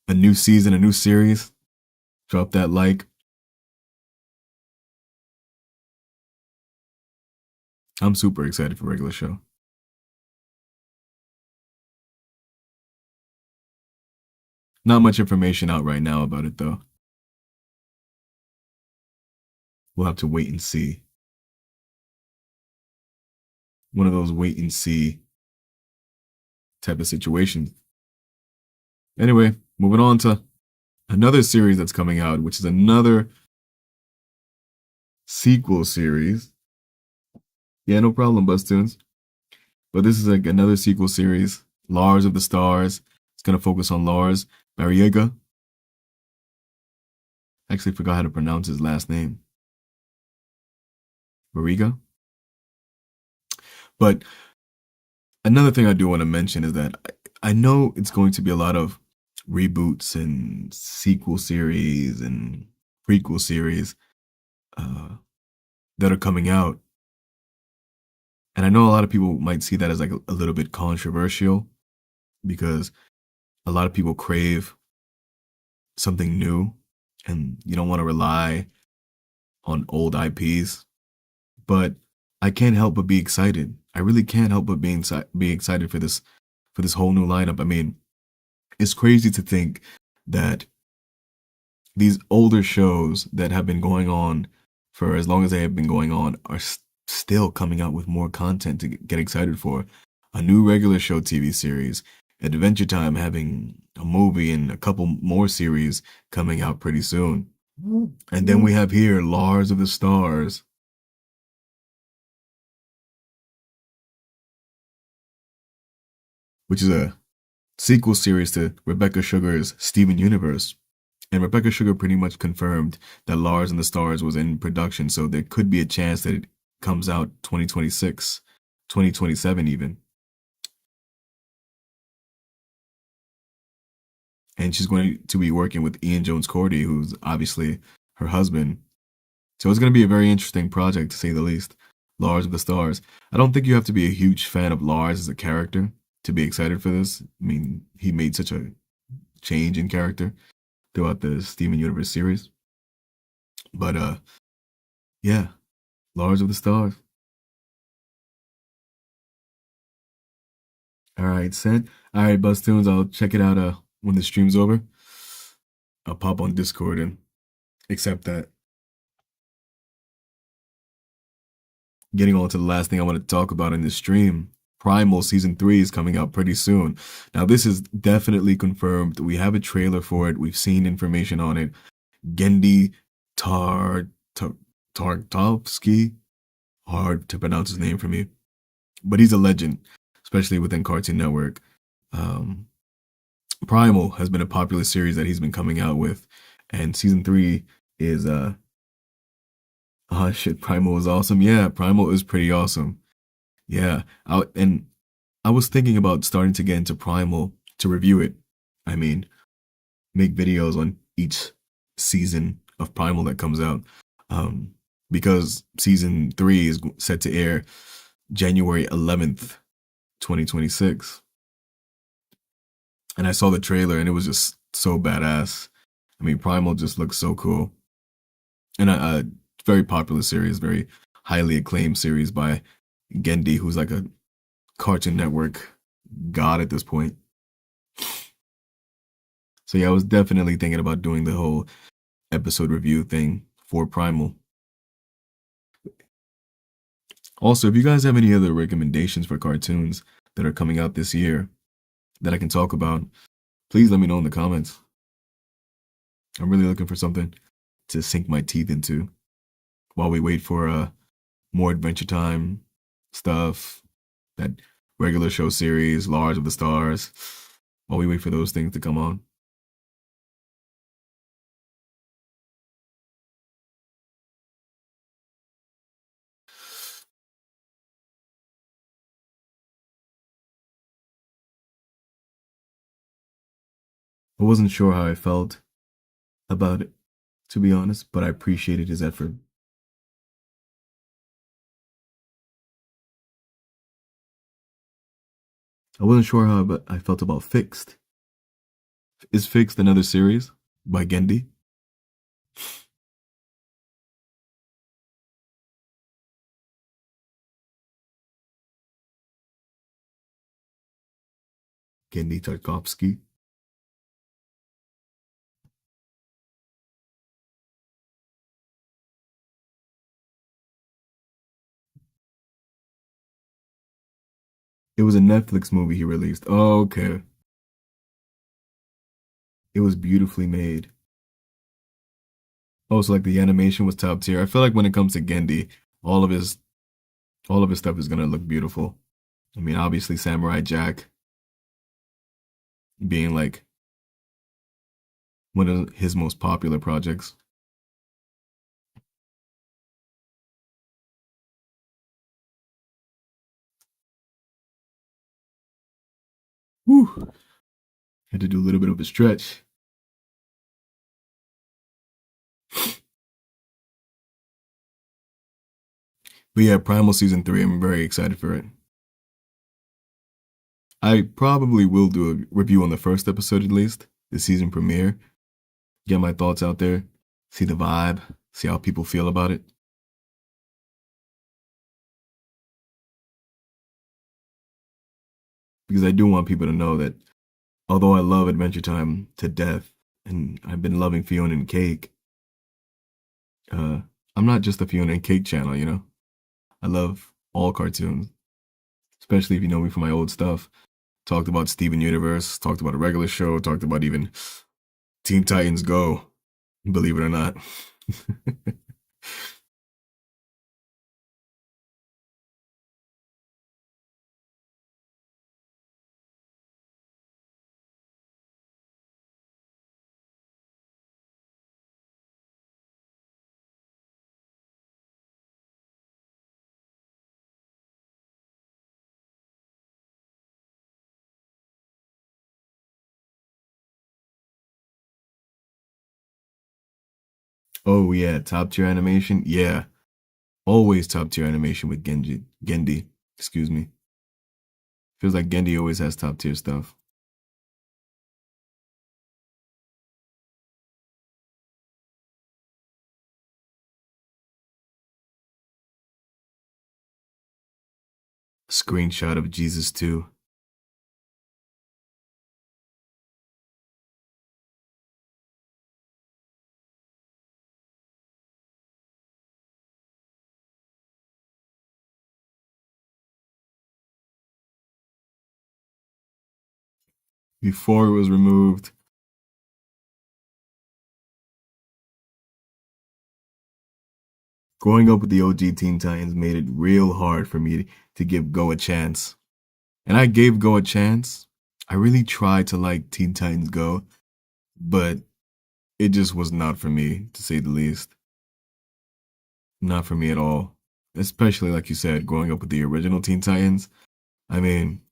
a new season, a new series, drop that like. I'm super excited for Regular Show. Not much information out right now about it though. We'll have to wait and see. One of those wait and see type of situations. Anyway, moving on to another series that's coming out, which is another sequel series. Yeah, no problem, Buzztunes. But this is like another sequel series, Lars of the Stars. It's gonna focus on Lars Barriega. Actually forgot how to pronounce his last name. Barriga. But another thing I do want to mention is that I know it's going to be a lot of reboots and sequel series and prequel series that are coming out. And I know a lot of people might see that as like a little bit controversial because a lot of people crave something new and you don't want to rely on old IPs. But I can't help but be excited. I really can't help but be excited for this whole new lineup. I mean, it's crazy to think that these older shows that have been going on for as long as they have been going on are still coming out with more content to get excited for. A new Regular Show TV series, Adventure Time having a movie and a couple more series coming out pretty soon. And then we have here Lars of the Stars. Which is a sequel series to Rebecca Sugar's Steven Universe. And Rebecca Sugar pretty much confirmed that Lars and the Stars was in production, so there could be a chance that it comes out 2026, 2027 even. And she's going to be working with Ian Jones Cordy, who's obviously her husband. So it's going to be a very interesting project, to say the least. Lars of the Stars. I don't think you have to be a huge fan of Lars as a character to be excited for this. I mean, he made such a change in character throughout the Steven Universe series. But yeah, Lords of the Stars. All right, sent. All right, Buzz Tunes. I'll check it out when the stream's over. I'll pop on Discord and accept that. Getting on to the last thing I want to talk about in this stream. Primal season 3 is coming out pretty soon. Now, this is definitely confirmed. We have a trailer for it. We've seen information on it. Gendy Tartovsky. Hard to pronounce his name for me, but he's a legend, especially within Cartoon Network. Um, Primal has been a popular series that he's been coming out with, and season 3 is oh shit, Primal is awesome. Yeah, Primal is pretty awesome. Yeah, and I was thinking about starting to get into Primal to review it. I mean, make videos on each season of Primal that comes out. Um, because season 3 is set to air January 11th, 2026. And I saw the trailer and it was just so badass. I mean, Primal just looks so cool. And a very popular series, very highly acclaimed series by Gendy, who's like a Cartoon Network god at this point. So yeah, I was definitely thinking about doing the whole episode review thing for Primal. Also, if you guys have any other recommendations for cartoons that are coming out this year that I can talk about, please let me know in the comments. I'm really looking for something to sink my teeth into while we wait for more Adventure Time stuff, that regular show series, Lords of the Stars, while we wait for those things to come on. I wasn't sure how I felt about it, to be honest, but I appreciated his effort. I wasn't sure how I felt about Fixed. Is Fixed another series by Gendy? Gendy Tarkovsky? It was a Netflix movie he released. Oh, okay. It was beautifully made. Oh, so like the animation was top tier. I feel like when it comes to Gendy, all of his all of his stuff is gonna look beautiful. I mean, obviously Samurai Jack being like one of his most popular projects. Whew. Had to do a little bit of a stretch. But yeah, Primal season 3, I'm very excited for it. I probably will do a review on the first episode at least, the season premiere. Get my thoughts out there, see the vibe, see how people feel about it. Because I do want people to know that although I love Adventure Time to death, and I've been loving Fionna and Cake, uh, I'm not just a Fionna and Cake channel, you know? I love all cartoons, especially if you know me from my old stuff. Talked about Steven Universe, talked about a regular show, talked about even Teen Titans Go, believe it or not. Oh yeah, top tier animation. Yeah, always top tier animation with Gendy. Excuse me. Feels like Gendy always has top tier stuff. Screenshot of Jesus too. Before it was removed. Growing up with the OG Teen Titans made it real hard for me to give Go a chance. And I gave Go a chance. I really tried to like Teen Titans Go, but it just was not for me, to say the least. Not for me at all. Especially, like you said, growing up with the original Teen Titans. I mean,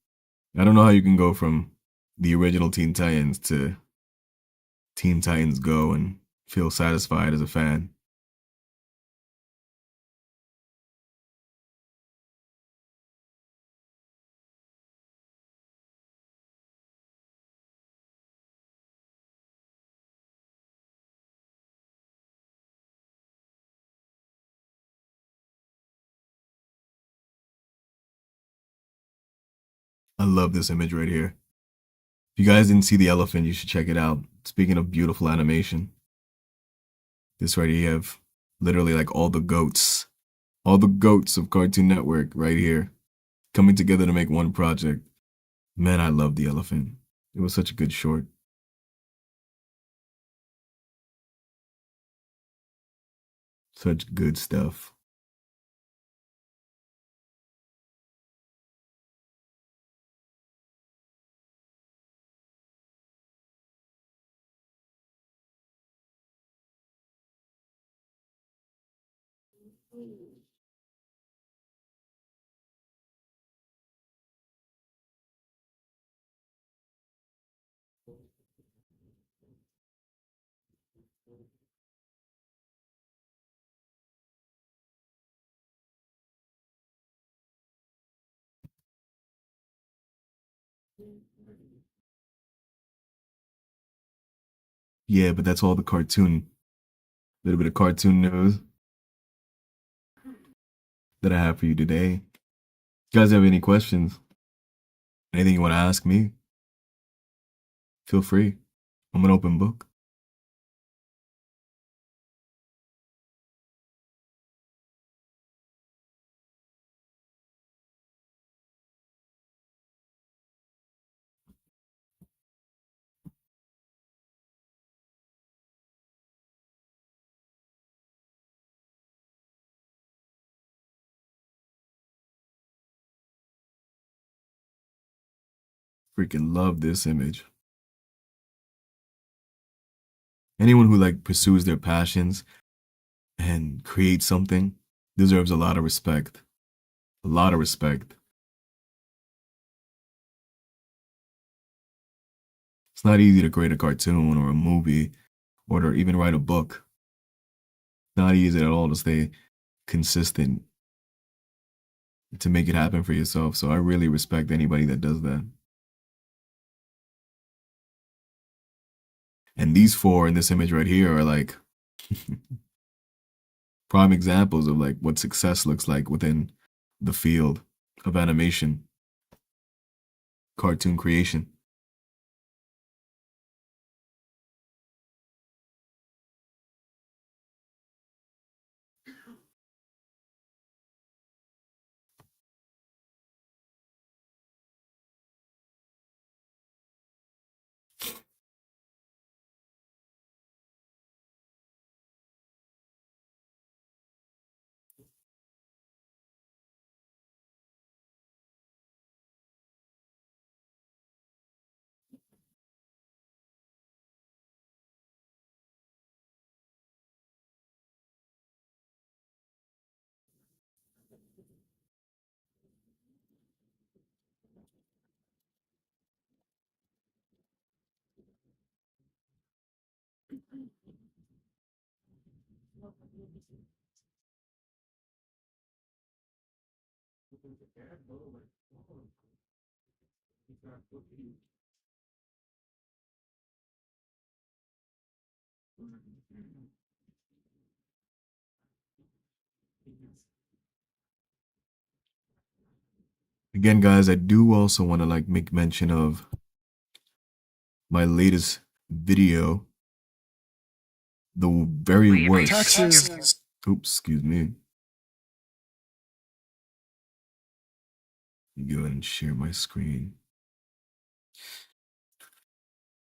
I don't know how you can go from the original Teen Titans to Teen Titans Go and feel satisfied as a fan. I love this image right here. If you guys didn't see the elephant, you should check it out. Speaking of beautiful animation, this right here, you have literally like all the goats of Cartoon Network right here, coming together to make one project. Man, I love the elephant. It was such a good short. Such good stuff. Yeah, but that's all the cartoon, little bit of cartoon news that I have for you today. You guys have any questions? Anything you want to ask me? Feel free. I'm an open book. Freaking love this image. Anyone who like pursues their passions and creates something deserves a lot of respect. A lot of respect. It's not easy to create a cartoon or a movie or to even write a book. It's not easy at all to stay consistent to make it happen for yourself. So I really respect anybody that does that. And these four in this image right here are like prime examples of like what success looks like within the field of animation, cartoon creation. Again, guys, I do also want to like make mention of my latest video, the very worst. Taxes. Oops, excuse me. Let me go ahead and share my screen.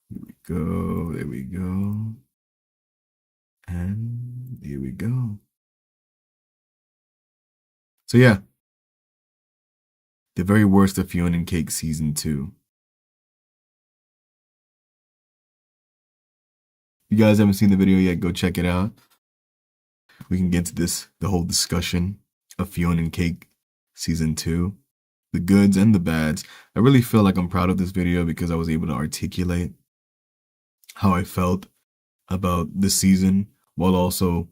Here we go. There we go. And here we go. So yeah, the very worst of Fionna and Cake season 2. If you guys haven't seen the video yet, go check it out. We can get to the whole discussion of Fionna and Cake season 2, the goods and the bads. I really feel like I'm proud of this video because I was able to articulate how I felt about this season while also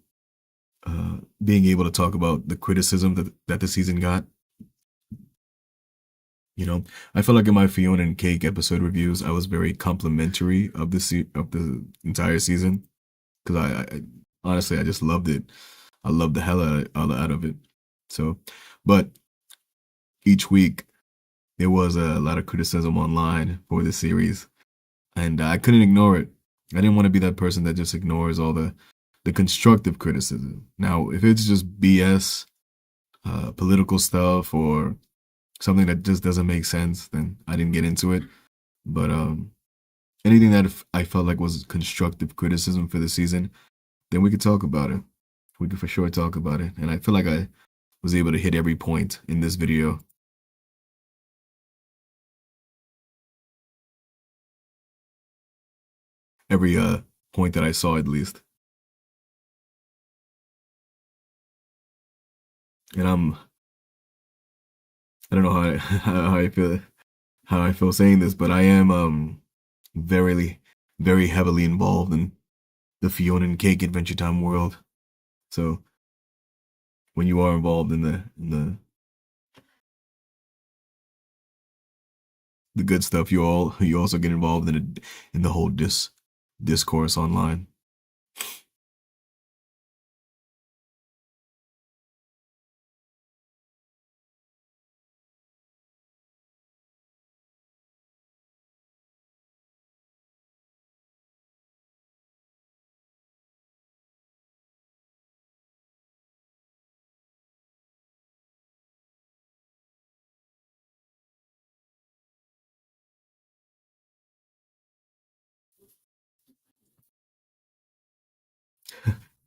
being able to talk about the criticism that the season got. You know, I felt like in my Fionna and Cake episode reviews, I was very complimentary of the entire season because I honestly I just loved it. I loved the hell out of it. So, but each week there was a lot of criticism online for the series, and I couldn't ignore it. I didn't want to be that person that just ignores all the constructive criticism. Now, if it's just BS, political stuff, or something that just doesn't make sense, then I didn't get into it. But anything that I felt like was constructive criticism for the season, then we could talk about it. We could for sure talk about it. And I feel like I was able to hit every point in this video. Every point that I saw, at least. And I don't know how I feel saying this, but I am very heavily involved in the Fionna and Cake Adventure Time world. So when you are involved in the good stuff, you also get involved in the whole discourse online.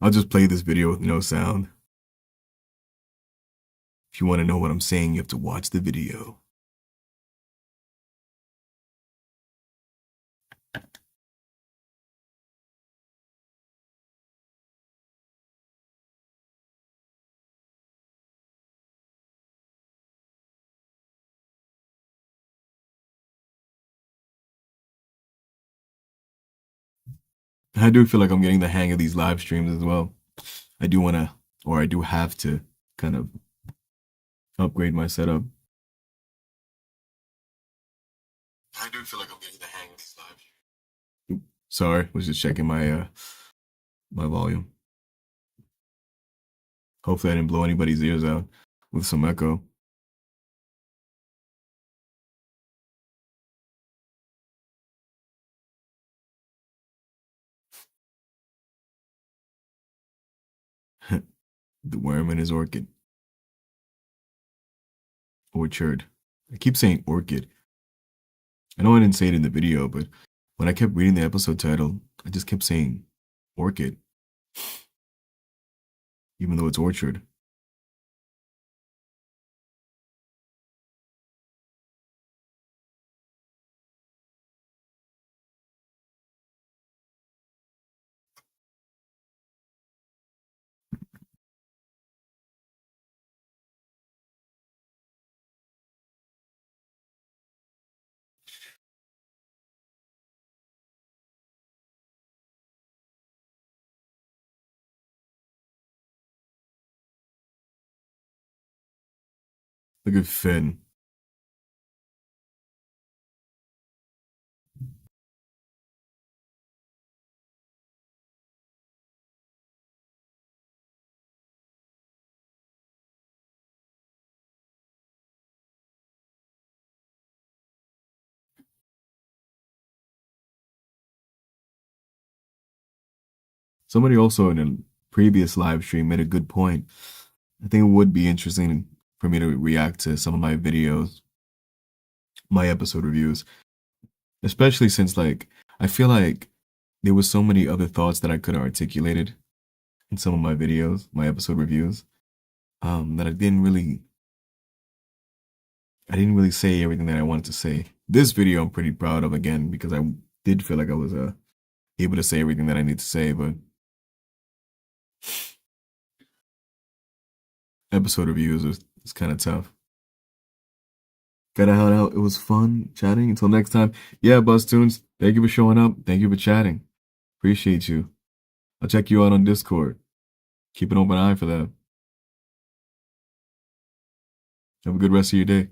I'll just play this video with no sound. If you want to know what I'm saying, you have to watch the video. I do feel like I'm getting the hang of these live streams as well. I do want to, or I do have to, kind of upgrade my setup. I do feel like I'm getting the hang of these live streams. Sorry, was just checking my volume. Hopefully, I didn't blow anybody's ears out with some echo. The worm in his orchid. Orchard. I keep saying orchid. I know I didn't say it in the video, but when I kept reading the episode title, I just kept saying orchid, even though it's orchard. Look at Finn. Somebody also in a previous live stream made a good point. I think it would be interesting for me to react to some of my videos, my episode reviews, especially since like I feel like there was so many other thoughts that I could have articulated in some of my videos, my episode reviews, that I didn't really say everything that I wanted to say. This video I'm pretty proud of again because I did feel like I was able to say everything that I need to say, but episode reviews is kind of tough. Gotta head out. It was fun chatting. Until next time. Yeah, BuzzTunes, thank you for showing up. Thank you for chatting. Appreciate you. I'll check you out on Discord. Keep an open eye for that. Have a good rest of your day.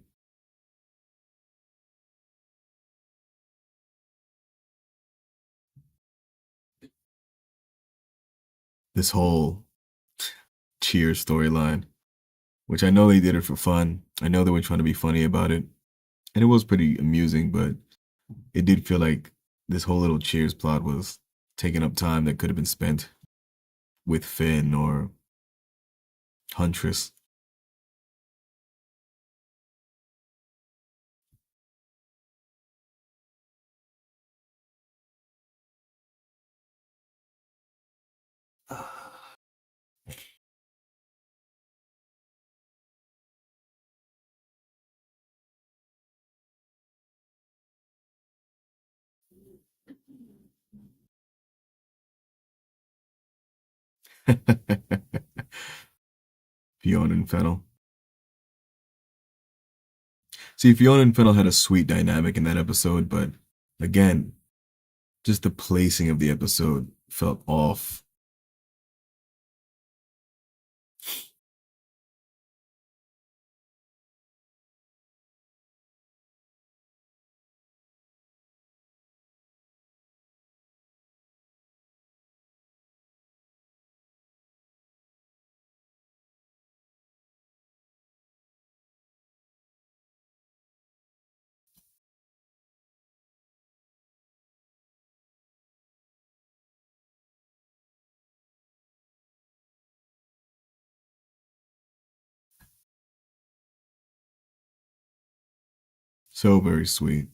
This whole Cheers storyline, which I know they did it for fun. I know they were trying to be funny about it. And it was pretty amusing, but it did feel like this whole little Cheers plot was taking up time that could have been spent with Finn or Huntress. Fiona and Fennel. See, Fiona and Fennel had a sweet dynamic in that episode, but again, just the placing of the episode felt off. So very sweet.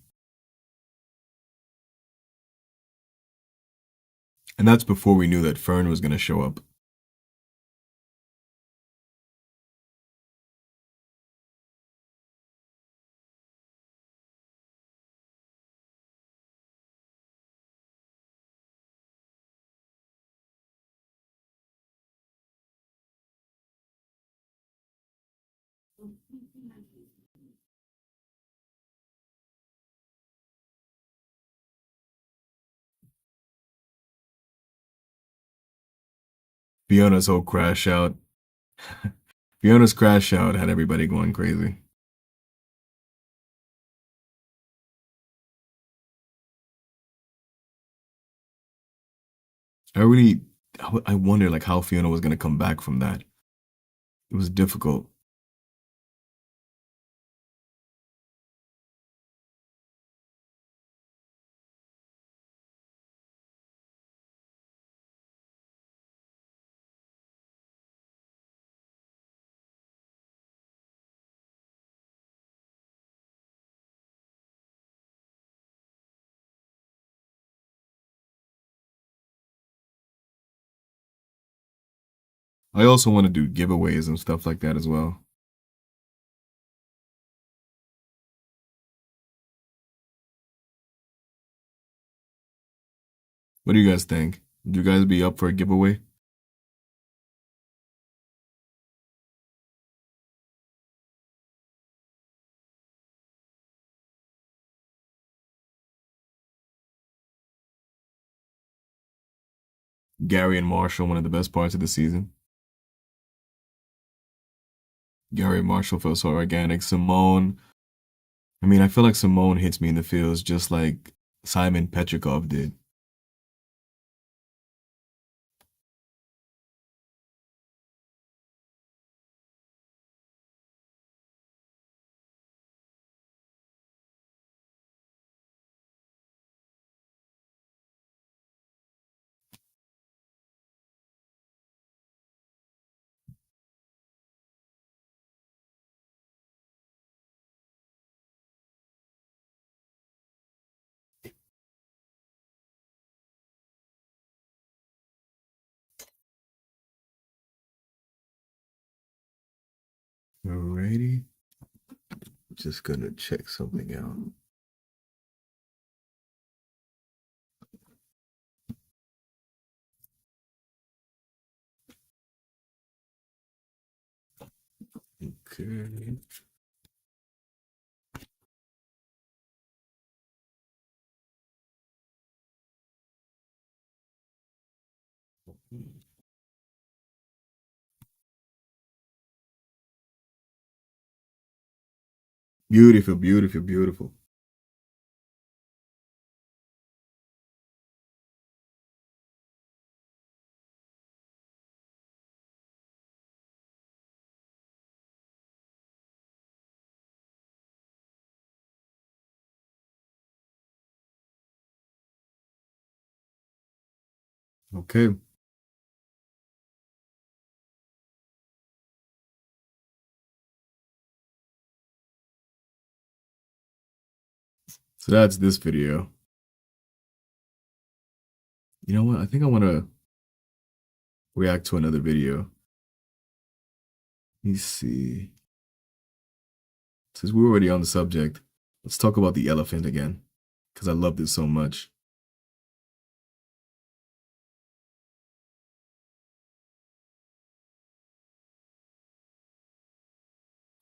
And that's before we knew that Fern was going to show up. Fiona's whole crash out. Fiona's crash out had everybody going crazy. I really, I wonder like how Fiona was going to come back from that. It was difficult. I also want to do giveaways and stuff like that as well. What do you guys think? Would you guys be up for a giveaway? Gary and Marshall, one of the best parts of the season. Gary and Marshall felt so organic. Simone, I mean, I feel like Simone hits me in the feels just like Simon Petrikov did. Alrighty. Just gonna check something out. Okay. Beautiful, beautiful, beautiful. Okay. So that's this video. You know what? I think I want to react to another video. Let me see. Since we're already on the subject, let's talk about the elephant again, because I love this so much.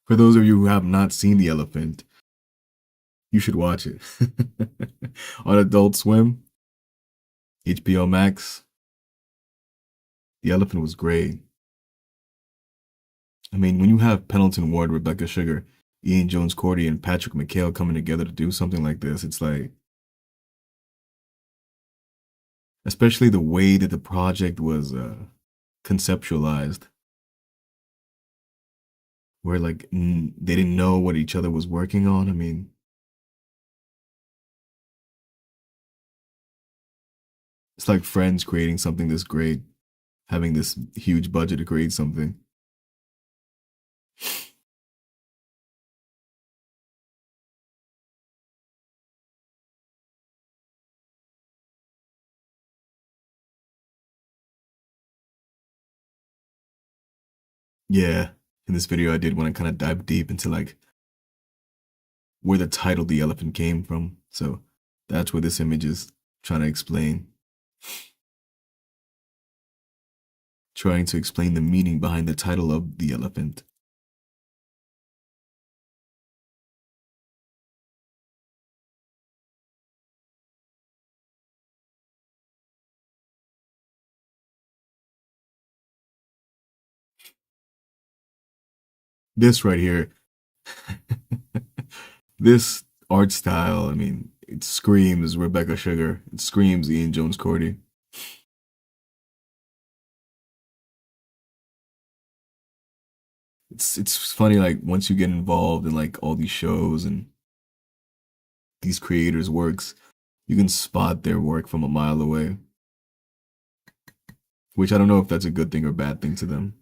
For those of you who have not seen the elephant, you should watch it. On Adult Swim, HBO Max, the elephant was great. I mean, when you have Pendleton Ward, Rebecca Sugar, Ian Jones Cordy, and Patrick McHale coming together to do something like this, it's like, especially the way that the project was conceptualized, where like they didn't know what each other was working on. I mean, it's like friends creating something this great, having this huge budget to create something. Yeah, in this video I did want to kind of dive deep into like where the title "The Elephant" came from. So that's what this image is trying to explain. Trying to explain the meaning behind the title of "The Elephant." This right here, this art style, I mean, it screams Rebecca Sugar. It screams Ian Jones Cordy. It's funny, like once you get involved in like all these shows and these creators' works, you can spot their work from a mile away. Which I don't know if that's a good thing or bad thing to them.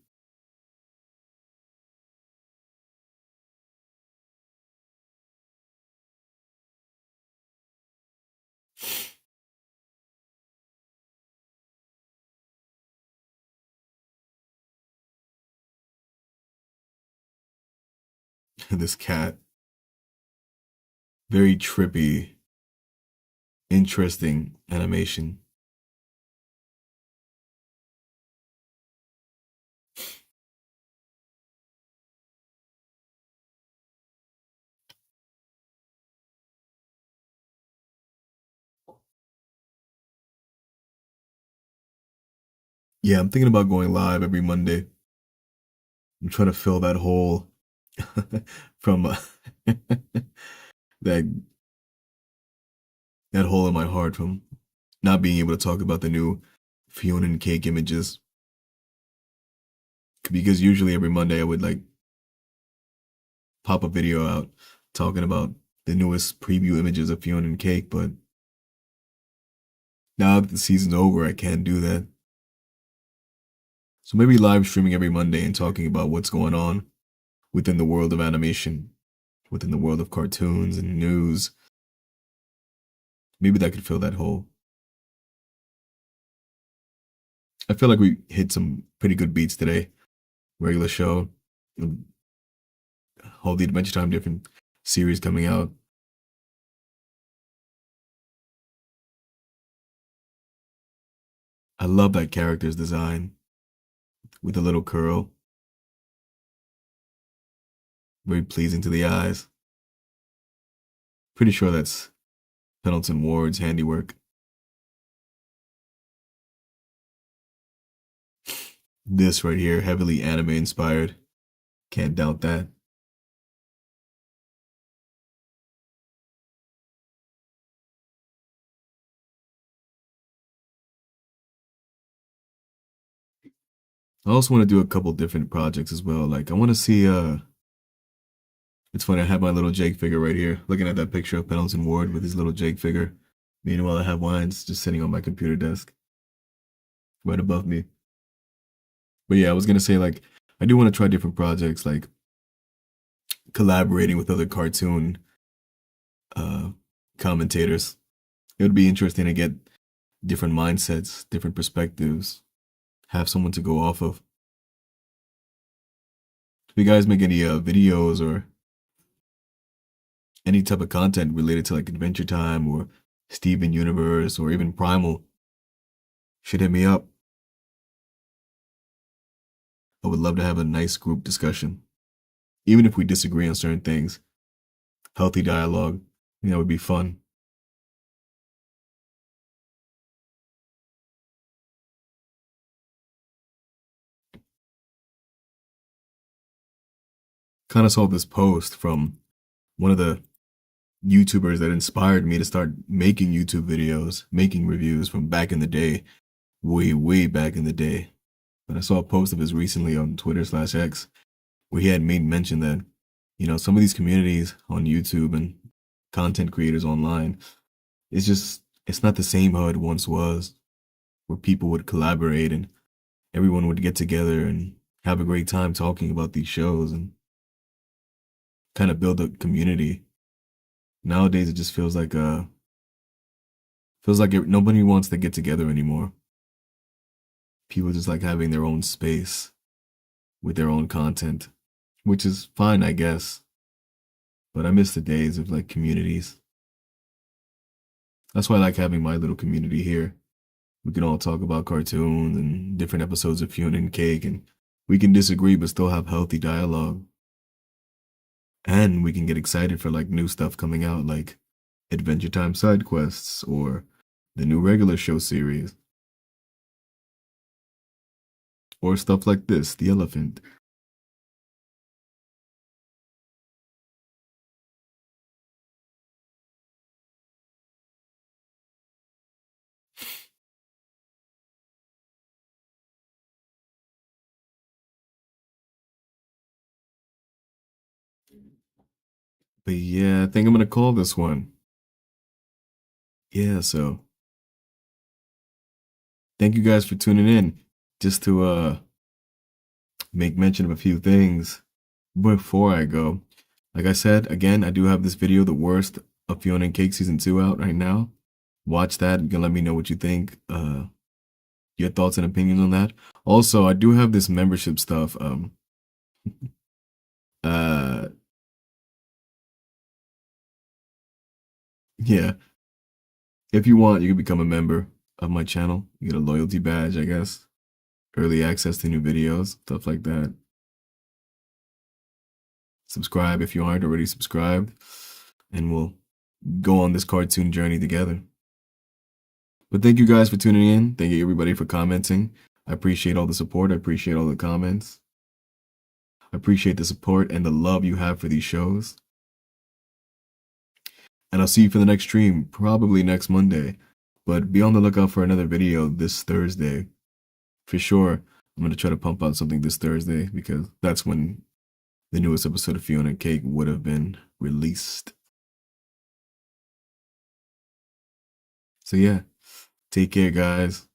This cat, very trippy, interesting animation. Yeah, I'm thinking about going live every Monday. I'm trying to fill that hole from that that hole in my heart from not being able to talk about the new Fionna and Cake images. Because usually every Monday I would like pop a video out talking about the newest preview images of Fiona and Cake, but now that the season's over, I can't do that. So maybe live streaming every Monday and talking about what's going on within the world of animation, within the world of cartoons and news. Maybe that could fill that hole. I feel like we hit some pretty good beats today. Regular show. all the Adventure Time different series coming out. I love that character's design with the little curl. Very pleasing to the eyes. Pretty sure that's Pendleton Ward's handiwork. This right here, heavily anime inspired. Can't doubt that. I also want to do a couple different projects as well. Like I want to see it's funny, I have my little Jake figure right here, looking at that picture of Pendleton Ward with his little Jake figure. Meanwhile, I have Wines just sitting on my computer desk right above me. But yeah, I was gonna say like I do want to try different projects, like collaborating with other cartoon uh, commentators. It would be interesting to get different mindsets, different perspectives, have someone to go off of. If you guys make any videos or any type of content related to like Adventure Time or Steven Universe or even Primal, should hit me up. I would love to have a nice group discussion. Even if we disagree on certain things, healthy dialogue, would be fun. Kind of saw this post from one of the YouTubers that inspired me to start making YouTube videos, making reviews from back in the day, way, way back in the day. But I saw a post of his recently on Twitter/X where he had made mention that, some of these communities on YouTube and content creators online, it's not the same how it once was, where people would collaborate and everyone would get together and have a great time talking about these shows and kind of build a community. Nowadays, it just feels like nobody wants to get together anymore. People just like having their own space with their own content, which is fine, I guess. But I miss the days of like communities. That's why I like having my little community here. We can all talk about cartoons and different episodes of Fionna and Cake, and we can disagree but still have healthy dialogue. And we can get excited for like new stuff coming out, like Adventure Time side quests or the new regular show series, or stuff like this, The Elephant. But yeah, I think I'm gonna call this one. Yeah, so thank you guys for tuning in. Just to make mention of a few things before I go. Like I said, again, I do have this video, The Worst of Fionna and Cake Season 2 out right now. Watch that. You can let me know what you think. Your thoughts and opinions on that. Also, I do have this membership stuff. Uh, yeah. If you want, you can become a member of my channel. You get a loyalty badge, I guess. Early access to new videos, stuff like that. Subscribe if you aren't already subscribed, and we'll go on this cartoon journey together. But thank you guys for tuning in. Thank you everybody for commenting. I appreciate all the support. I appreciate all the comments. I appreciate the support and the love you have for these shows. And I'll see you for the next stream, probably next Monday. But be on the lookout for another video this Thursday. For sure, I'm going to try to pump out something this Thursday because that's when the newest episode of Fionna and Cake would have been released. So yeah, take care, guys.